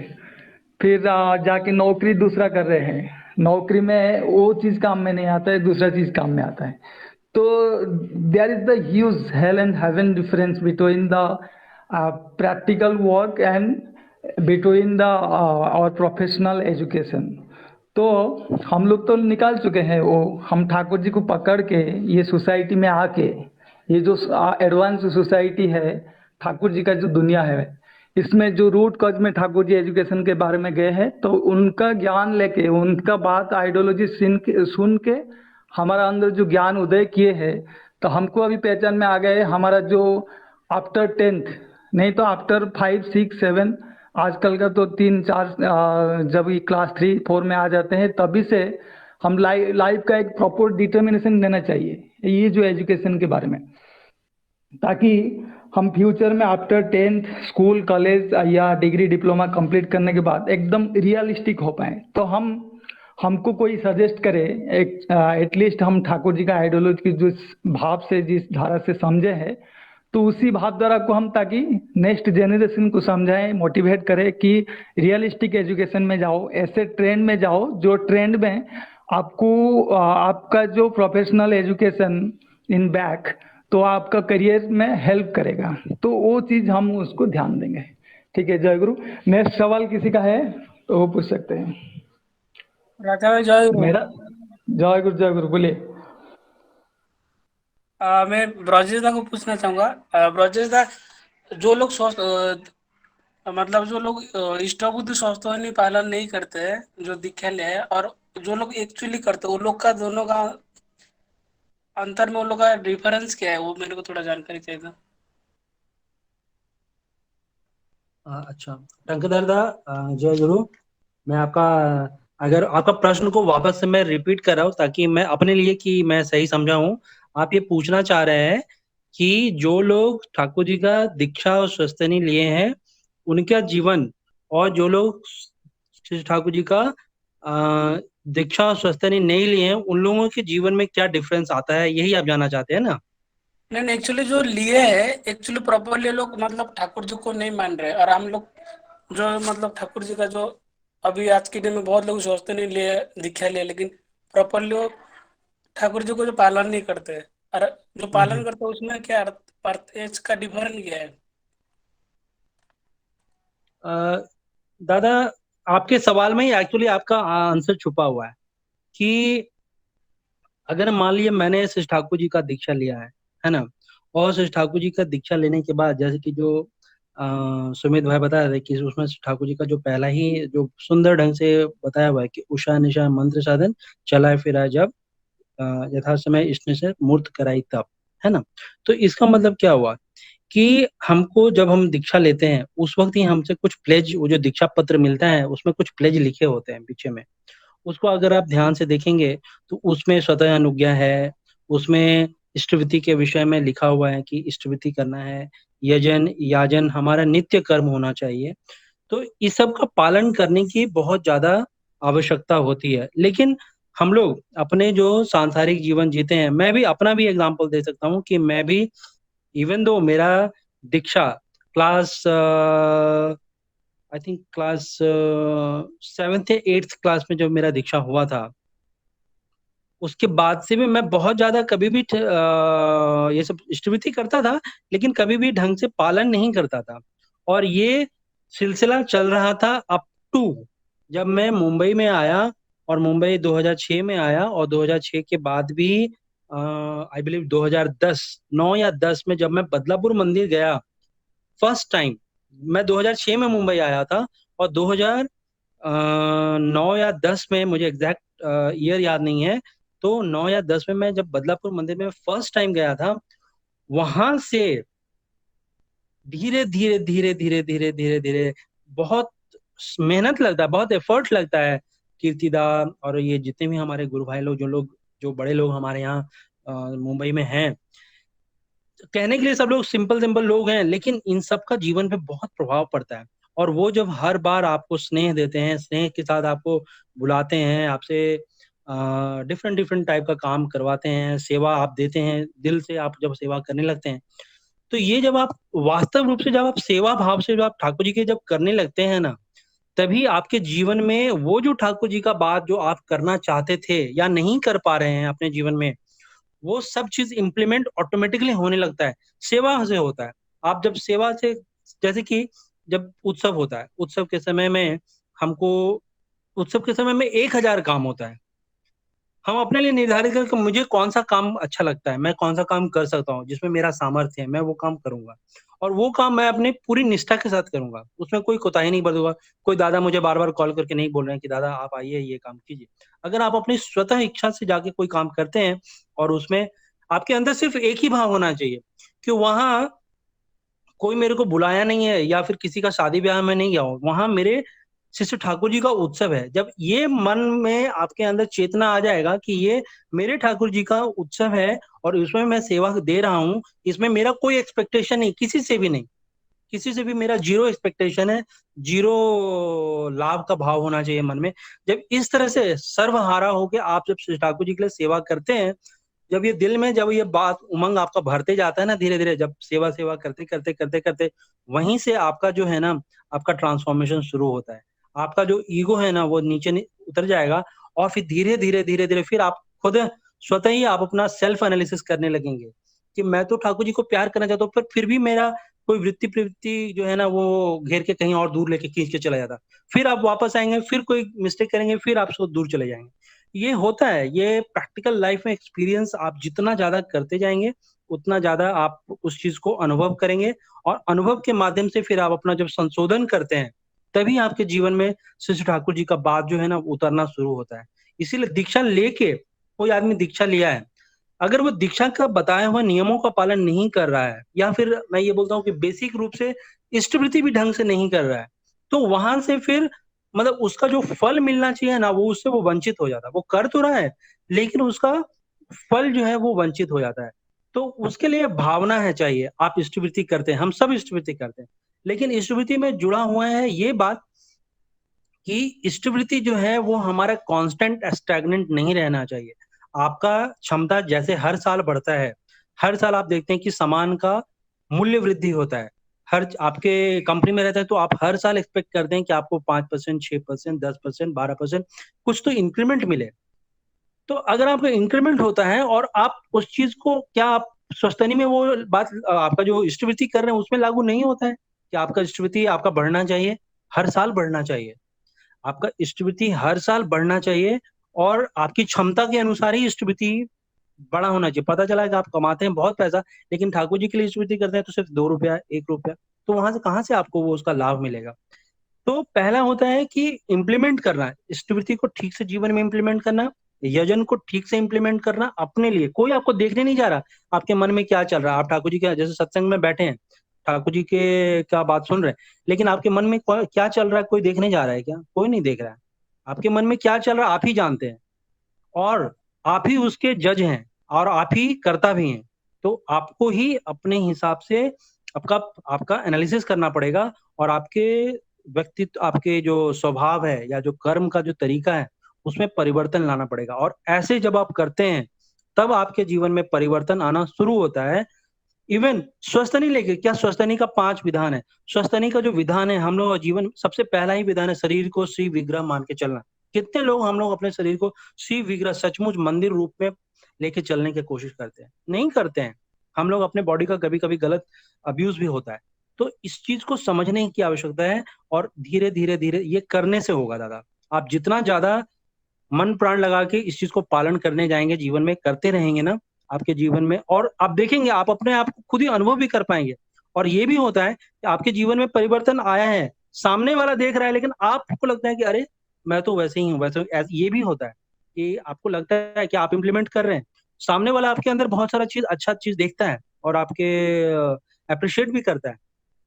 फिर जाके नौकरी दूसरा कर रहे हैं, नौकरी में वो चीज़ काम में नहीं आता है, दूसरा चीज़ काम में आता है। तो there is the huge hell and heaven difference between the practical work and between the और प्रोफेशनल एजुकेशन। तो हम लोग तो निकाल चुके हैं वो, हम ठाकुर जी को पकड़ के ये सोसाइटी में आके, ये जो एडवांस सोसाइटी है, ठाकुर जी का जो दुनिया है, इसमें जो रूट कॉज में ठाकुर जी एजुकेशन के बारे में गए हैं, तो उनका ज्ञान लेके, उनका बात आइडियोलॉजी सुन के हमारा अंदर जो ज्ञान उदय किए हैं, तो हमको अभी पहचान में आ गए हमारा जो आफ्टर 10th, नहीं तो आफ्टर 5, 6, 7, आजकल का तो 3, 4 जब ये क्लास 3, 4 में आ जाते हैं, तभी से हम लाइफ का एक प्रॉपर डिटर्मिनेशन देना चाहिए ये जो एजुकेशन के बारे में, ताकि हम फ्यूचर में आफ्टर 10th स्कूल, कॉलेज या डिग्री, डिप्लोमा कंप्लीट करने के बाद एकदम रियलिस्टिक हो पाए। तो हमको कोई सजेस्ट करे, एटलीस्ट हम ठाकुर जी का आइडियोलॉजी की जिस भाव से, जिस धारा से समझे हैं, तो उसी भावधारा को हम ताकि नेक्स्ट जनरेशन को समझाएं, मोटिवेट करें कि रियलिस्टिक एजुकेशन में जाओ, ऐसे ट्रेंड में जाओ जो ट्रेंड में आपको आपका जो प्रोफेशनल एजुकेशन इन बैक तो आपका करियर में हेल्प करेगा। तो वो चीज़ हम उसको ध्यान देंगे। ठीक है, जय गुरु। नेक्स्ट सवाल किसी का है तो वो पूछ सकते हैं। राजा भाई जय गुरु। मेरा जय गुरु बोलिए। मैं ब्रजेश दा को पूछना चाहूंगा। ब्रजेश दा, जो लोग मतलब जो लोग इष्टबुद्धि स्वस्थानी पालन नहीं करते हैं, जो दीक्षा ले है, और जो लोग एक्चुअली करते हैं, वो लोग का दोनों का अंतर में, उन लोग का डिफरेंस क्या है, वो मेरे को थोड़ा जानकारी चाहिए था। अच्छा, टंकधर दा, जय गुरु। मैं आपका, अगर आपका प्रश्न को वापस से मैं रिपीट कर रहा हूँ ताकि मैं अपने लिए कि मैं सही समझा हूँ। आप ये पूछना चाह रहे हैं कि जो लोग ठाकुर जी का दीक्षा और स्वस्तनी लिए हैं उनका जीवन, और जो लोग श्री ठाकुर जी का दीक्षा और स्वस्तनी नहीं लिए हैं उन लोगों के जीवन में क्या डिफरेंस आता है, यही आप जानना चाहते हैं ना? नहीं, एक्चुअली जो लिए है, एक्चुअली प्रॉपरली लोग मतलब ठाकुर जी को नहीं मान रहे, और हम लोग जो मतलब ठाकुर जी का जो अभी आज के दिन में बहुत लोग सोचते नहीं लिए दीक्षा लिए, लेकिन प्रॉपरली वो ठाकुर जी को जो पालन नहीं करते, और जो पालन करते हैं उसमें क्या इसका डिफरेंस क्या है? दादा, आपके सवाल में ही एक्चुअली आपका आंसर छुपा हुआ है कि अगर मान लिया मैंने श्री ठाकुर जी का दीक्षा लिया है ना, और श्री ठाकुर जी का दीक्षा लेने के बाद जैसे कि जो सुमित भाई बता रहे थे कि उसमें श्री ठाकुर जी का जो पहला ही जो सुंदर ढंग से बताया हुआ है कि उषा निशा मंत्र साधन चलाए फिरा जब यथा समय इसने से मूर्त कराई तब, है ना। तो इसका मतलब क्या हुआ कि हमको जब हम दीक्षा लेते हैं उस वक्त ही हमसे कुछ प्लेज, वो जो दीक्षा पत्र मिलता है उसमें कुछ प्लेज लिखे होते हैं पीछे में। उसको अगर आप ध्यान से देखेंगे तो उसमें स्वतः अनुज्ञा है, उसमें इष्टवृत्ति के विषय में लिखा हुआ है कि इष्टवृत्ति करना है, यजन याजन हमारा नित्य कर्म होना चाहिए। तो इस सब का पालन करने की बहुत ज्यादा आवश्यकता होती है। लेकिन हम लोग अपने जो सांसारिक जीवन जीते हैं, मैं भी अपना भी एग्जांपल दे सकता हूँ कि मैं भी इवन दो मेरा दीक्षा class I think class 7th या 8th क्लास में जब मेरा दीक्षा हुआ था, उसके बाद से भी मैं बहुत ज्यादा कभी भी ये सब इष्टवृत्ति करता था लेकिन कभी भी ढंग से पालन नहीं करता था। और ये सिलसिला चल रहा था अप टू जब मैं मुंबई में आया, और मुंबई 2006 में आया, और 2006 के बाद भी आई बिलीव 2010 9 या 10 में जब मैं बदलापुर मंदिर गया फर्स्ट टाइम। मैं 2006 में मुंबई आया था और 2009 या 10 में, मुझे एग्जैक्ट ईयर याद नहीं है, तो 9 या 10 में मैं जब बदलापुर मंदिर में फर्स्ट टाइम गया था, वहां से धीरे धीरे धीरे धीरे धीरे धीरे धीरे बहुत मेहनत लगता है, बहुत एफर्ट लगता है। कीर्तिदा और ये जितने भी हमारे गुरु भाई लोग जो बड़े लोग हमारे यहाँ मुंबई में हैं, कहने के लिए सब लोग सिंपल सिंपल लोग हैं, लेकिन इन सब का जीवन पे बहुत प्रभाव पड़ता है। और वो जब हर बार आपको स्नेह देते हैं, स्नेह के साथ आपको बुलाते हैं, आपसे डिफरेंट डिफरेंट टाइप का काम करवाते हैं, सेवा आप देते हैं, दिल से आप जब सेवा करने लगते हैं, तो ये जब आप वास्तव रूप से जब आप सेवा भाव से जब आप ठाकुर जी के जब करने लगते हैं ना, तभी आपके जीवन में वो जो ठाकुर जी का बात जो आप करना चाहते थे या नहीं कर पा रहे हैं अपने जीवन में, वो सब चीज इम्प्लीमेंट ऑटोमेटिकली होने लगता है। सेवा से होता है। आप जब सेवा से, जैसे कि जब उत्सव होता है, उत्सव के समय में हमको, उत्सव के समय में 1000 काम होता है। हम अपने लिए निर्धारित करें कि मुझे कौन सा काम अच्छा लगता है, मैं कौन सा काम कर सकता हूँ, जिसमें मेरा सामर्थ्य है, मैं वो काम करूंगा। और वो काम मैं अपनी पूरी निष्ठा के साथ करूंगा, उसमें कोई कोताही नहीं बरतूंगा। कोई दादा मुझे बार बार कॉल करके नहीं बोल रहे हैं कि दादा आप आइए ये काम कीजिए। अगर आप अपनी स्वतः इच्छा से जाके कोई काम करते हैं और उसमें आपके अंदर सिर्फ एक ही भाव होना चाहिए कि वहां कोई मेरे को बुलाया नहीं है या फिर किसी का शादी ब्याह में नहीं गया हूँ, वहां मेरे शिष्य ठाकुर जी का उत्सव है। जब ये मन में आपके अंदर चेतना आ जाएगा कि ये मेरे ठाकुर जी का उत्सव है और उसमें मैं सेवा दे रहा हूँ, इसमें मेरा कोई एक्सपेक्टेशन नहीं, किसी से भी नहीं, किसी से भी मेरा जीरो एक्सपेक्टेशन है, जीरो लाभ का भाव होना चाहिए मन में। जब इस तरह से सर्वहारा होके आप जब श्री ठाकुर जी के लिए सेवा करते हैं, जब ये दिल में जब ये बात उमंग आपका भरते जाता है ना धीरे धीरे, जब सेवा सेवा करते करते करते करते वहीं से आपका जो है ना आपका ट्रांसफॉर्मेशन शुरू होता है। आपका जो ईगो है ना वो नीचे उतर जाएगा और फिर धीरे धीरे धीरे धीरे फिर आप खुद स्वतः ही आप अपना सेल्फ एनालिसिस करने लगेंगे कि मैं तो ठाकुर जी को प्यार करना चाहता हूँ, पर फिर भी मेरा कोई वृत्ति प्रवृत्ति जो है ना वो घेर के कहीं और दूर लेके खींच के चला जाता। फिर आप वापस आएंगे, फिर कोई मिस्टेक करेंगे, फिर आप सो दूर चले जाएंगे। ये होता है, ये प्रैक्टिकल लाइफ में एक्सपीरियंस आप जितना ज्यादा करते जाएंगे उतना ज्यादा आप उस चीज को अनुभव करेंगे और अनुभव के माध्यम से फिर आप अपना जब संशोधन करते हैं तभी आपके जीवन में शिशु ठाकुर जी का बात जो है ना उतरना शुरू होता है। इसीलिए दीक्षा लेके कोई आदमी दीक्षा लिया है, अगर वो दीक्षा का बताया हुआ नियमों का पालन नहीं कर रहा है या फिर मैं ये बोलता हूँ कि बेसिक रूप से इष्टवृत्ति भी ढंग से नहीं कर रहा है, तो वहां से फिर मतलब उसका जो फल मिलना चाहिए ना वो उससे वो वंचित हो जाता है। वो कर तो रहा है लेकिन उसका फल जो है वो वंचित हो जाता है। तो उसके लिए भावना है चाहिए। आप इष्टवृत्ति करते हैं, हम सब इष्टवृत्ति करते हैं, लेकिन इष्टवृत्ति में जुड़ा हुआ है ये बात कि इष्टवृत्ति जो है वो हमारा कांस्टेंट स्टैग्नेंट नहीं रहना चाहिए। आपका क्षमता जैसे हर साल बढ़ता है, हर साल आप देखते हैं कि सामान का मूल्य वृद्धि होता है। हर आपके कंपनी में रहता है तो आप हर साल एक्सपेक्ट करते हैं कि आपको 5%, 6%, 10%, 12% कुछ तो इंक्रीमेंट मिले। तो अगर आपका इंक्रीमेंट होता है और आप उस चीज को क्या आप स्वस्तनी में वो बात आपका जो इष्टवृत्ति कर रहे हैं उसमें लागू नहीं होता है कि आपका इष्टवृत्ति आपका बढ़ना चाहिए, हर साल बढ़ना चाहिए। आपका इष्टवृत्ति हर साल बढ़ना चाहिए और आपकी क्षमता के अनुसार ही इष्टवृत्ति बड़ा होना चाहिए। पता चला कि आप कमाते हैं बहुत पैसा लेकिन ठाकुर जी के लिए इष्टवृत्ति करते हैं तो सिर्फ 2 रुपया 1 रुपया, तो वहां से कहाँ से आपको वो उसका लाभ मिलेगा। तो पहला होता है कि इम्प्लीमेंट करना, इष्टवृत्ति को ठीक से जीवन में इम्प्लीमेंट करना, यजन को ठीक से इम्प्लीमेंट करना अपने लिए। कोई आपको देखने नहीं जा रहा आपके मन में क्या चल रहा है। आप ठाकुर जी के जैसे सत्संग में बैठे हैं, ठाकुर जी के क्या बात सुन रहे हैं, लेकिन आपके मन में क्या चल रहा है कोई देखने जा रहा है क्या? कोई नहीं देख रहा है। आपके मन में क्या चल रहा है आप ही जानते हैं और आप ही उसके जज हैं और आप ही करता भी हैं। तो आपको ही अपने हिसाब से आपका आपका एनालिसिस करना पड़ेगा और आपके व्यक्तित्व, आपके जो स्वभाव है या जो कर्म का जो तरीका है उसमें परिवर्तन लाना पड़ेगा। और ऐसे जब आप करते हैं तब आपके जीवन में परिवर्तन आना शुरू होता है। इवन स्वस्थनी लेके, क्या स्वस्थनी का 5 विधान है। स्वस्थनी का जो विधान है हम लोग जीवन सबसे पहला ही विधान है शरीर को श्री विग्रह मान के चलना। कितने लोग हम लोग अपने शरीर को श्री विग्रह सचमुच मंदिर रूप में लेके चलने की कोशिश करते हैं? नहीं करते हैं। हम लोग अपने बॉडी का कभी कभी गलत अब्यूज भी होता है। तो इस चीज को समझने की आवश्यकता है और धीरे धीरे धीरे ये करने से होगा दादा। आप जितना ज्यादा मन प्राण लगा के इस चीज को पालन करने जाएंगे, जीवन में करते रहेंगे ना आपके जीवन में, और आप देखेंगे आप अपने आप को खुद ही अनुभव भी कर पाएंगे। और ये भी होता है कि आपके जीवन में परिवर्तन आया है, सामने वाला देख रहा है लेकिन आपको लगता है कि अरे मैं तो वैसे ही हूँ वैसे। ये भी होता है कि आपको लगता है कि आप इम्प्लीमेंट कर रहे हैं, सामने वाला आपके अंदर बहुत सारा चीज अच्छा चीज देखता है और आपके अप्रिशिएट भी करता है,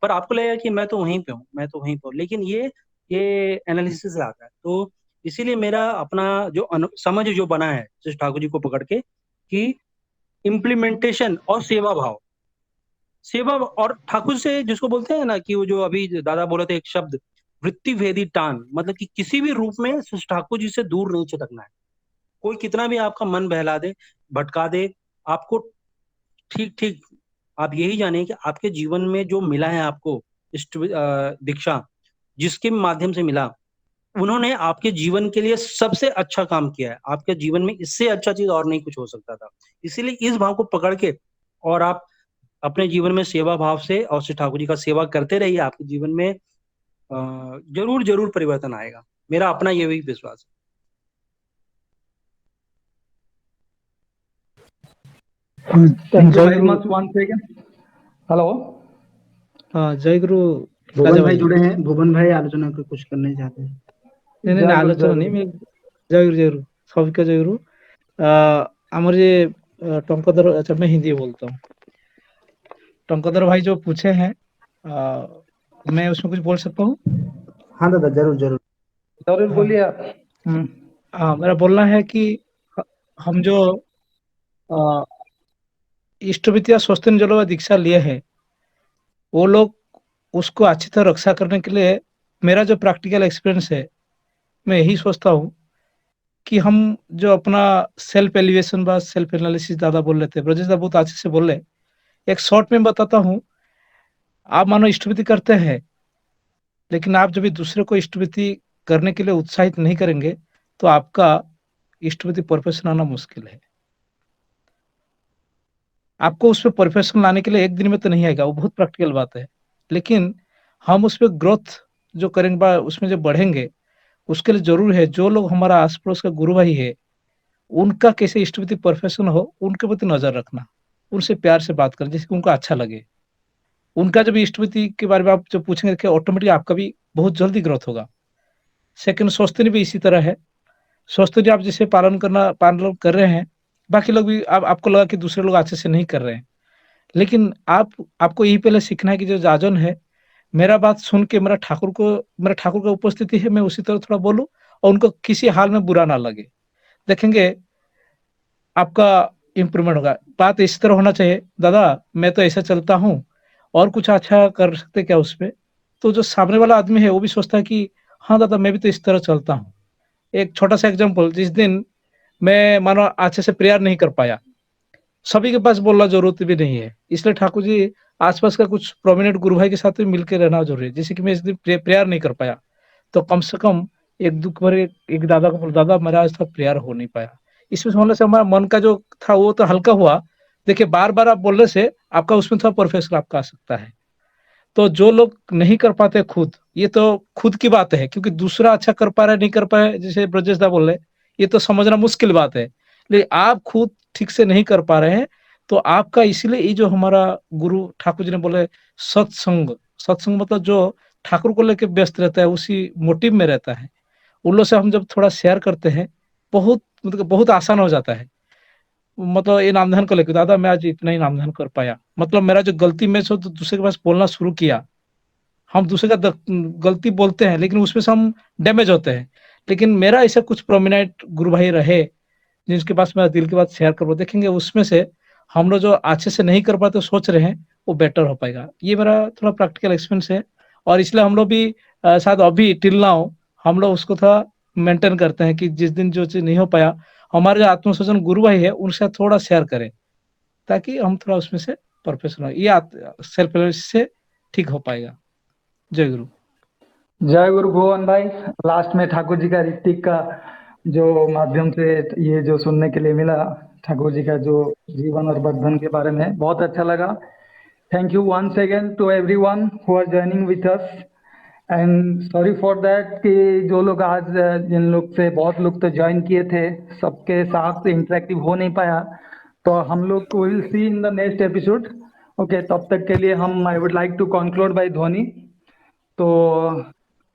पर आपको लगेगा कि मैं तो वहीं पे हूँ, मैं तो वहीं पे हूँ। लेकिन ये एनालिसिस से आता है। तो इसीलिए मेरा अपना जो समझ जो बना है जिस ठाकुर जी को पकड़ के कि इम्प्लीमेंटेशन और सेवा भाव, सेवा और ठाकुर से जिसको बोलते हैं ना कि वो जो अभी दादा बोले थे एक शब्द वृत्ति भेदी टान, मतलब कि किसी भी रूप में ठाकुर जी से दूर नहीं छिटकना है। कोई कितना भी आपका मन बहला दे, भटका दे, आपको ठीक ठीक आप यही जाने कि आपके जीवन में जो मिला है आपको दीक्षा, जिसके माध्यम से मिला, उन्होंने आपके जीवन के लिए सबसे अच्छा काम किया है। आपके जीवन में इससे अच्छा चीज और नहीं कुछ हो सकता था। इसीलिए इस भाव को पकड़ के और आप अपने जीवन में सेवा भाव से और श्री ठाकुर जी का सेवा करते रहिए, आपके जीवन में जरूर जरूर परिवर्तन आएगा। मेरा अपना ये भी विश्वास है। Thank you जय very गुरु। much once again. हेलो, हाँ जय गुरु भुवन राजा भाई भाई। जुड़े हैं, भुवन भाई आलोचना को कुछ करने चाहते हैं। नहीं नहीं जय गुरु, आलोचना जय नहीं, गुरु। मैं जय गुरु सबके जय गुरु। हमारे ये टंकधर, अच्छा मैं हिंदी बोलता हूँ। टंकधर भाई जो पूछे हैं मैं उसमें कुछ बोल सकता हूँ। हाँ दादा जरूर जरूर। जरूर हाँ बोलिए आप। मेरा बोलना है कि हम जो इष्टवृत्ति या स्वस्तिन जलवा दीक्षा लिए है वो लोग उसको अच्छी तरह रक्षा करने के लिए मेरा जो प्रैक्टिकल एक्सपीरियंस है मैं यही सोचता हूँ कि हम जो अपना सेल्फ एलिवेशन व सेल्फ एनालिसिस दादा बोल रहे थे, ब्रजेश दादा बहुत अच्छे से बोले। एक शॉर्ट में बताता हूँ, आप मानो इष्टवृत्ति करते हैं, लेकिन आप जब भी दूसरे को इष्टवृत्ति करने के लिए उत्साहित नहीं करेंगे, तो आपका इष्टवृत्ति प्रोफेशन आना मुश्किल है। आपको उसपे परफेक्शन लाने के लिए एक दिन में तो नहीं आएगा, वो बहुत प्रैक्टिकल बात है। लेकिन हम उसपे ग्रोथ जो करेंगे, उसमें जो बढ़ेंगे, उसके लिए जरूर है जो लोग हमारा आस पड़ोस का गुरु भाई है, उनका कैसे इष्टवृत्ति परफेक्शन हो, उनके प्रति नजर रखना, उनसे प्यार से बात करना, जिससे उनको अच्छा लगे। उनका जब इष्टवृत्ति के बारे में आप जब पूछेंगे, देखिए ऑटोमेटिक आपका भी बहुत जल्दी ग्रोथ होगा। सेकंड, स्वस्तिनी भी इसी तरह है। स्वस्तिनी आप जिसे पालन कर रहे हैं, बाकी लोग भी आपको लगा कि दूसरे लोग अच्छे से नहीं कर रहे हैं, लेकिन आपको यही पहले सीखना है कि जो जाजन है, मेरा बात सुन के मेरा ठाकुर का उपस्थिति है, मैं उसी तरह थोड़ा बोलूं और उनको किसी हाल में बुरा ना लगे। देखेंगे आपका इंप्रूवमेंट होगा। बात इस तरह होना चाहिए, दादा मैं तो ऐसा चलता हूँ और कुछ अच्छा कर सकते क्या उस पे, तो जो सामने वाला आदमी है वो भी सोचता है कि हाँ दादा मैं भी तो इस तरह चलता हूँ। एक छोटा सा एग्जांपल, जिस दिन मैं मानो अच्छे से प्रेयर नहीं कर पाया, सभी के पास बोलना जरूरत भी नहीं है, इसलिए ठाकुर जी आसपास का कुछ प्रोमिनेंट गुरु भाई के साथ भी मिलकर रहना जरूरी है। जैसे कि मैं इस दिन प्रेयर नहीं कर पाया, तो कम से कम एक दुख भरे एक दादा को बोल, दादा मेरा आज तक प्रेयर हो नहीं पाया। इसमें होने से हमारा मन का जो था वो तो हल्का हुआ। देखिए बार बार आप बोलने से आपका उसमें थोड़ा परफेक्शन आपका आ सकता है। तो जो लोग नहीं कर पाते खुद, ये तो खुद की बात है, क्योंकि दूसरा अच्छा कर पा रहा है नहीं कर पाया, जैसे ब्रजेश दा बोल रहे, ये तो समझना मुश्किल बात है। लेकिन आप खुद ठीक से नहीं कर पा रहे हैं, तो आपका इसलिए ये जो हमारा गुरु ठाकुर जी ने बोले सत्संग, सत्संग मतलब जो ठाकुर को लेकर व्यस्त रहता है, उसी मोटिव में रहता है, उन लोग से हम जब थोड़ा शेयर करते हैं, बहुत आसान हो जाता है। मतलब ये नामधान को लेकर, दादा मैं आज इतना ही नामधान कर पाया, मतलब मेरा जो गलती में से तो दूसरे के पास बोलना शुरू किया। हम दूसरे का गलती बोलते हैं, लेकिन उसमें से हम डैमेज होते हैं। लेकिन मेरा ऐसा कुछ प्रोमिनेंट गुरु भाई रहे जिनके पास मैं दिल की बात शेयर करूँ, देखेंगे उसमें से हम लोग जो अच्छे से नहीं कर पाते सोच रहे हैं, वो बेटर हो पाएगा। ये मेरा थोड़ा प्रैक्टिकल एक्सपीरियंस है, और इसलिए हम लोग भी शायद अभी टिल नाउ हम लोग उसको थोड़ा मेंटेन करते हैं कि जिस दिन जो चीज नहीं हो पाया, हमारे जो आत्मसोचन गुरु भाई है उनके साथ थोड़ा शेयर करें, ताकि हम थोड़ा उसमें से प्रोफेशनल हो, ये सेल्फ से ठीक हो पाएगा। जय गुरु। जय गुरु भुवन भाई। लास्ट में ठाकुर जी का ऋतिक का जो माध्यम से ये जो सुनने के लिए मिला, ठाकुर जी का जो जीवन और बंधन के बारे में, बहुत अच्छा लगा। Thank you once again to everyone who are joining with us, and sorry for that कि जो लोग आज जिन लोग से बहुत लोग तो ज्वाइन किए थे, सबके साथ इंटरेक्टिव हो नहीं पाया, तो हम लोग will see in the next episode. Okay, तब तक के लिए हम I would like to conclude by Dhwani. तो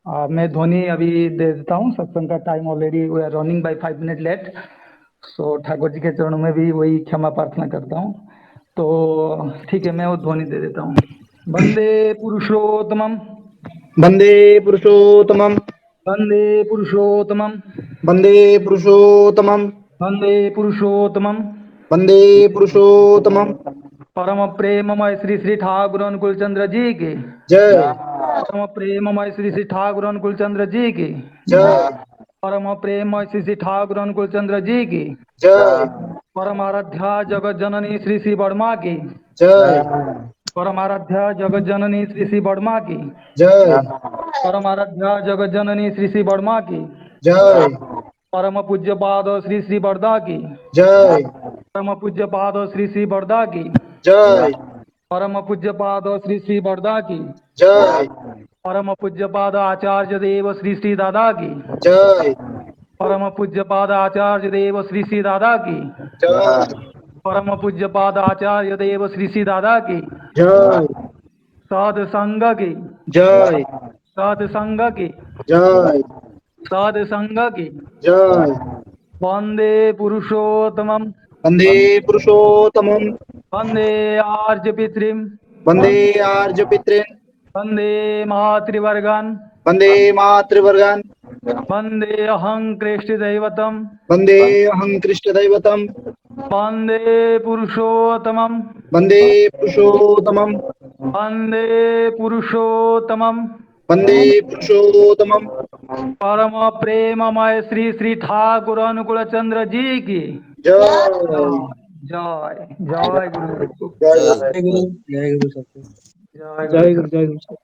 मैं ध्वनि अभी दे देता हूँ। सत्संग का time already we are running by 5 minute late, so Thakur ji के चरणों में भी वही क्षमा प्रार्थना करता हूँ। तो ठीक है, मैं वो ध्वनि दे देता हूँ। वंदे पुरुषोत्तमम, वंदे पुरुषोत्तमं, वंदे पुरुषोत्तमम, वंदे पुरुषोत्तमं, वंदे पुरुषोत्तमम। वंदे पुरुषोत्तमं। परम प्रेममय श्री श्री ठाकुर अनुकूल चंद्र जी की जय। परम प्रेममय श्री श्री ठाकुर अनुकूल चंद्र जी की जय। परम प्रेममय श्री श्री ठाकुर अनुकूल चंद्र जी की जय। परम आराध्या जगत जननी श्री श्री वर्मा की जय। परम आराध्या जगत जननी श्री श्री वर्मा की जय। परम आराध्या जगत जननी श्री श्री वर्मा की जय। परम पूज्य पाद श्री श्री वर्दा की जय। परम पूज्य पाद श्री श्री वर्दा की जय। परम पूज्य पाद श्री श्री वर्दा की जय। परम पूज्य पाद आचार्य देव श्री श्री दादा की जय। परम पूज्य पाद आचार्य देव श्री श्री दादा की जय। परम पूज्य पाद आचार्य देव श्री श्री दादा की जय। साध संग की जय। साध संग की जय। साध संग की जय। वंदे पुरुषोत्तमम, वंदे पुरुषोत्तमं, वंदे आर्य पितृम, वंदे आर्य पितॄन्, वंदे मातृवर्गान्, वंदे मातृवर्गान्, वंदे अहं कृष्ण दैवतम, वंदे अहं कृष्णदैवतं, वंदे पुरुषोत्तमम, वंदे पुरुषोत्तमं, वंदे पुरुषोत्तमम, वंदे पुरुषोत्तमं, परम प्रेममय श्री श्री ठाकुर अनुकूल चंद्र जी की जय जय जय गुरु जय जय गुरु सबको जय जय गुरु गुरु जय गुरु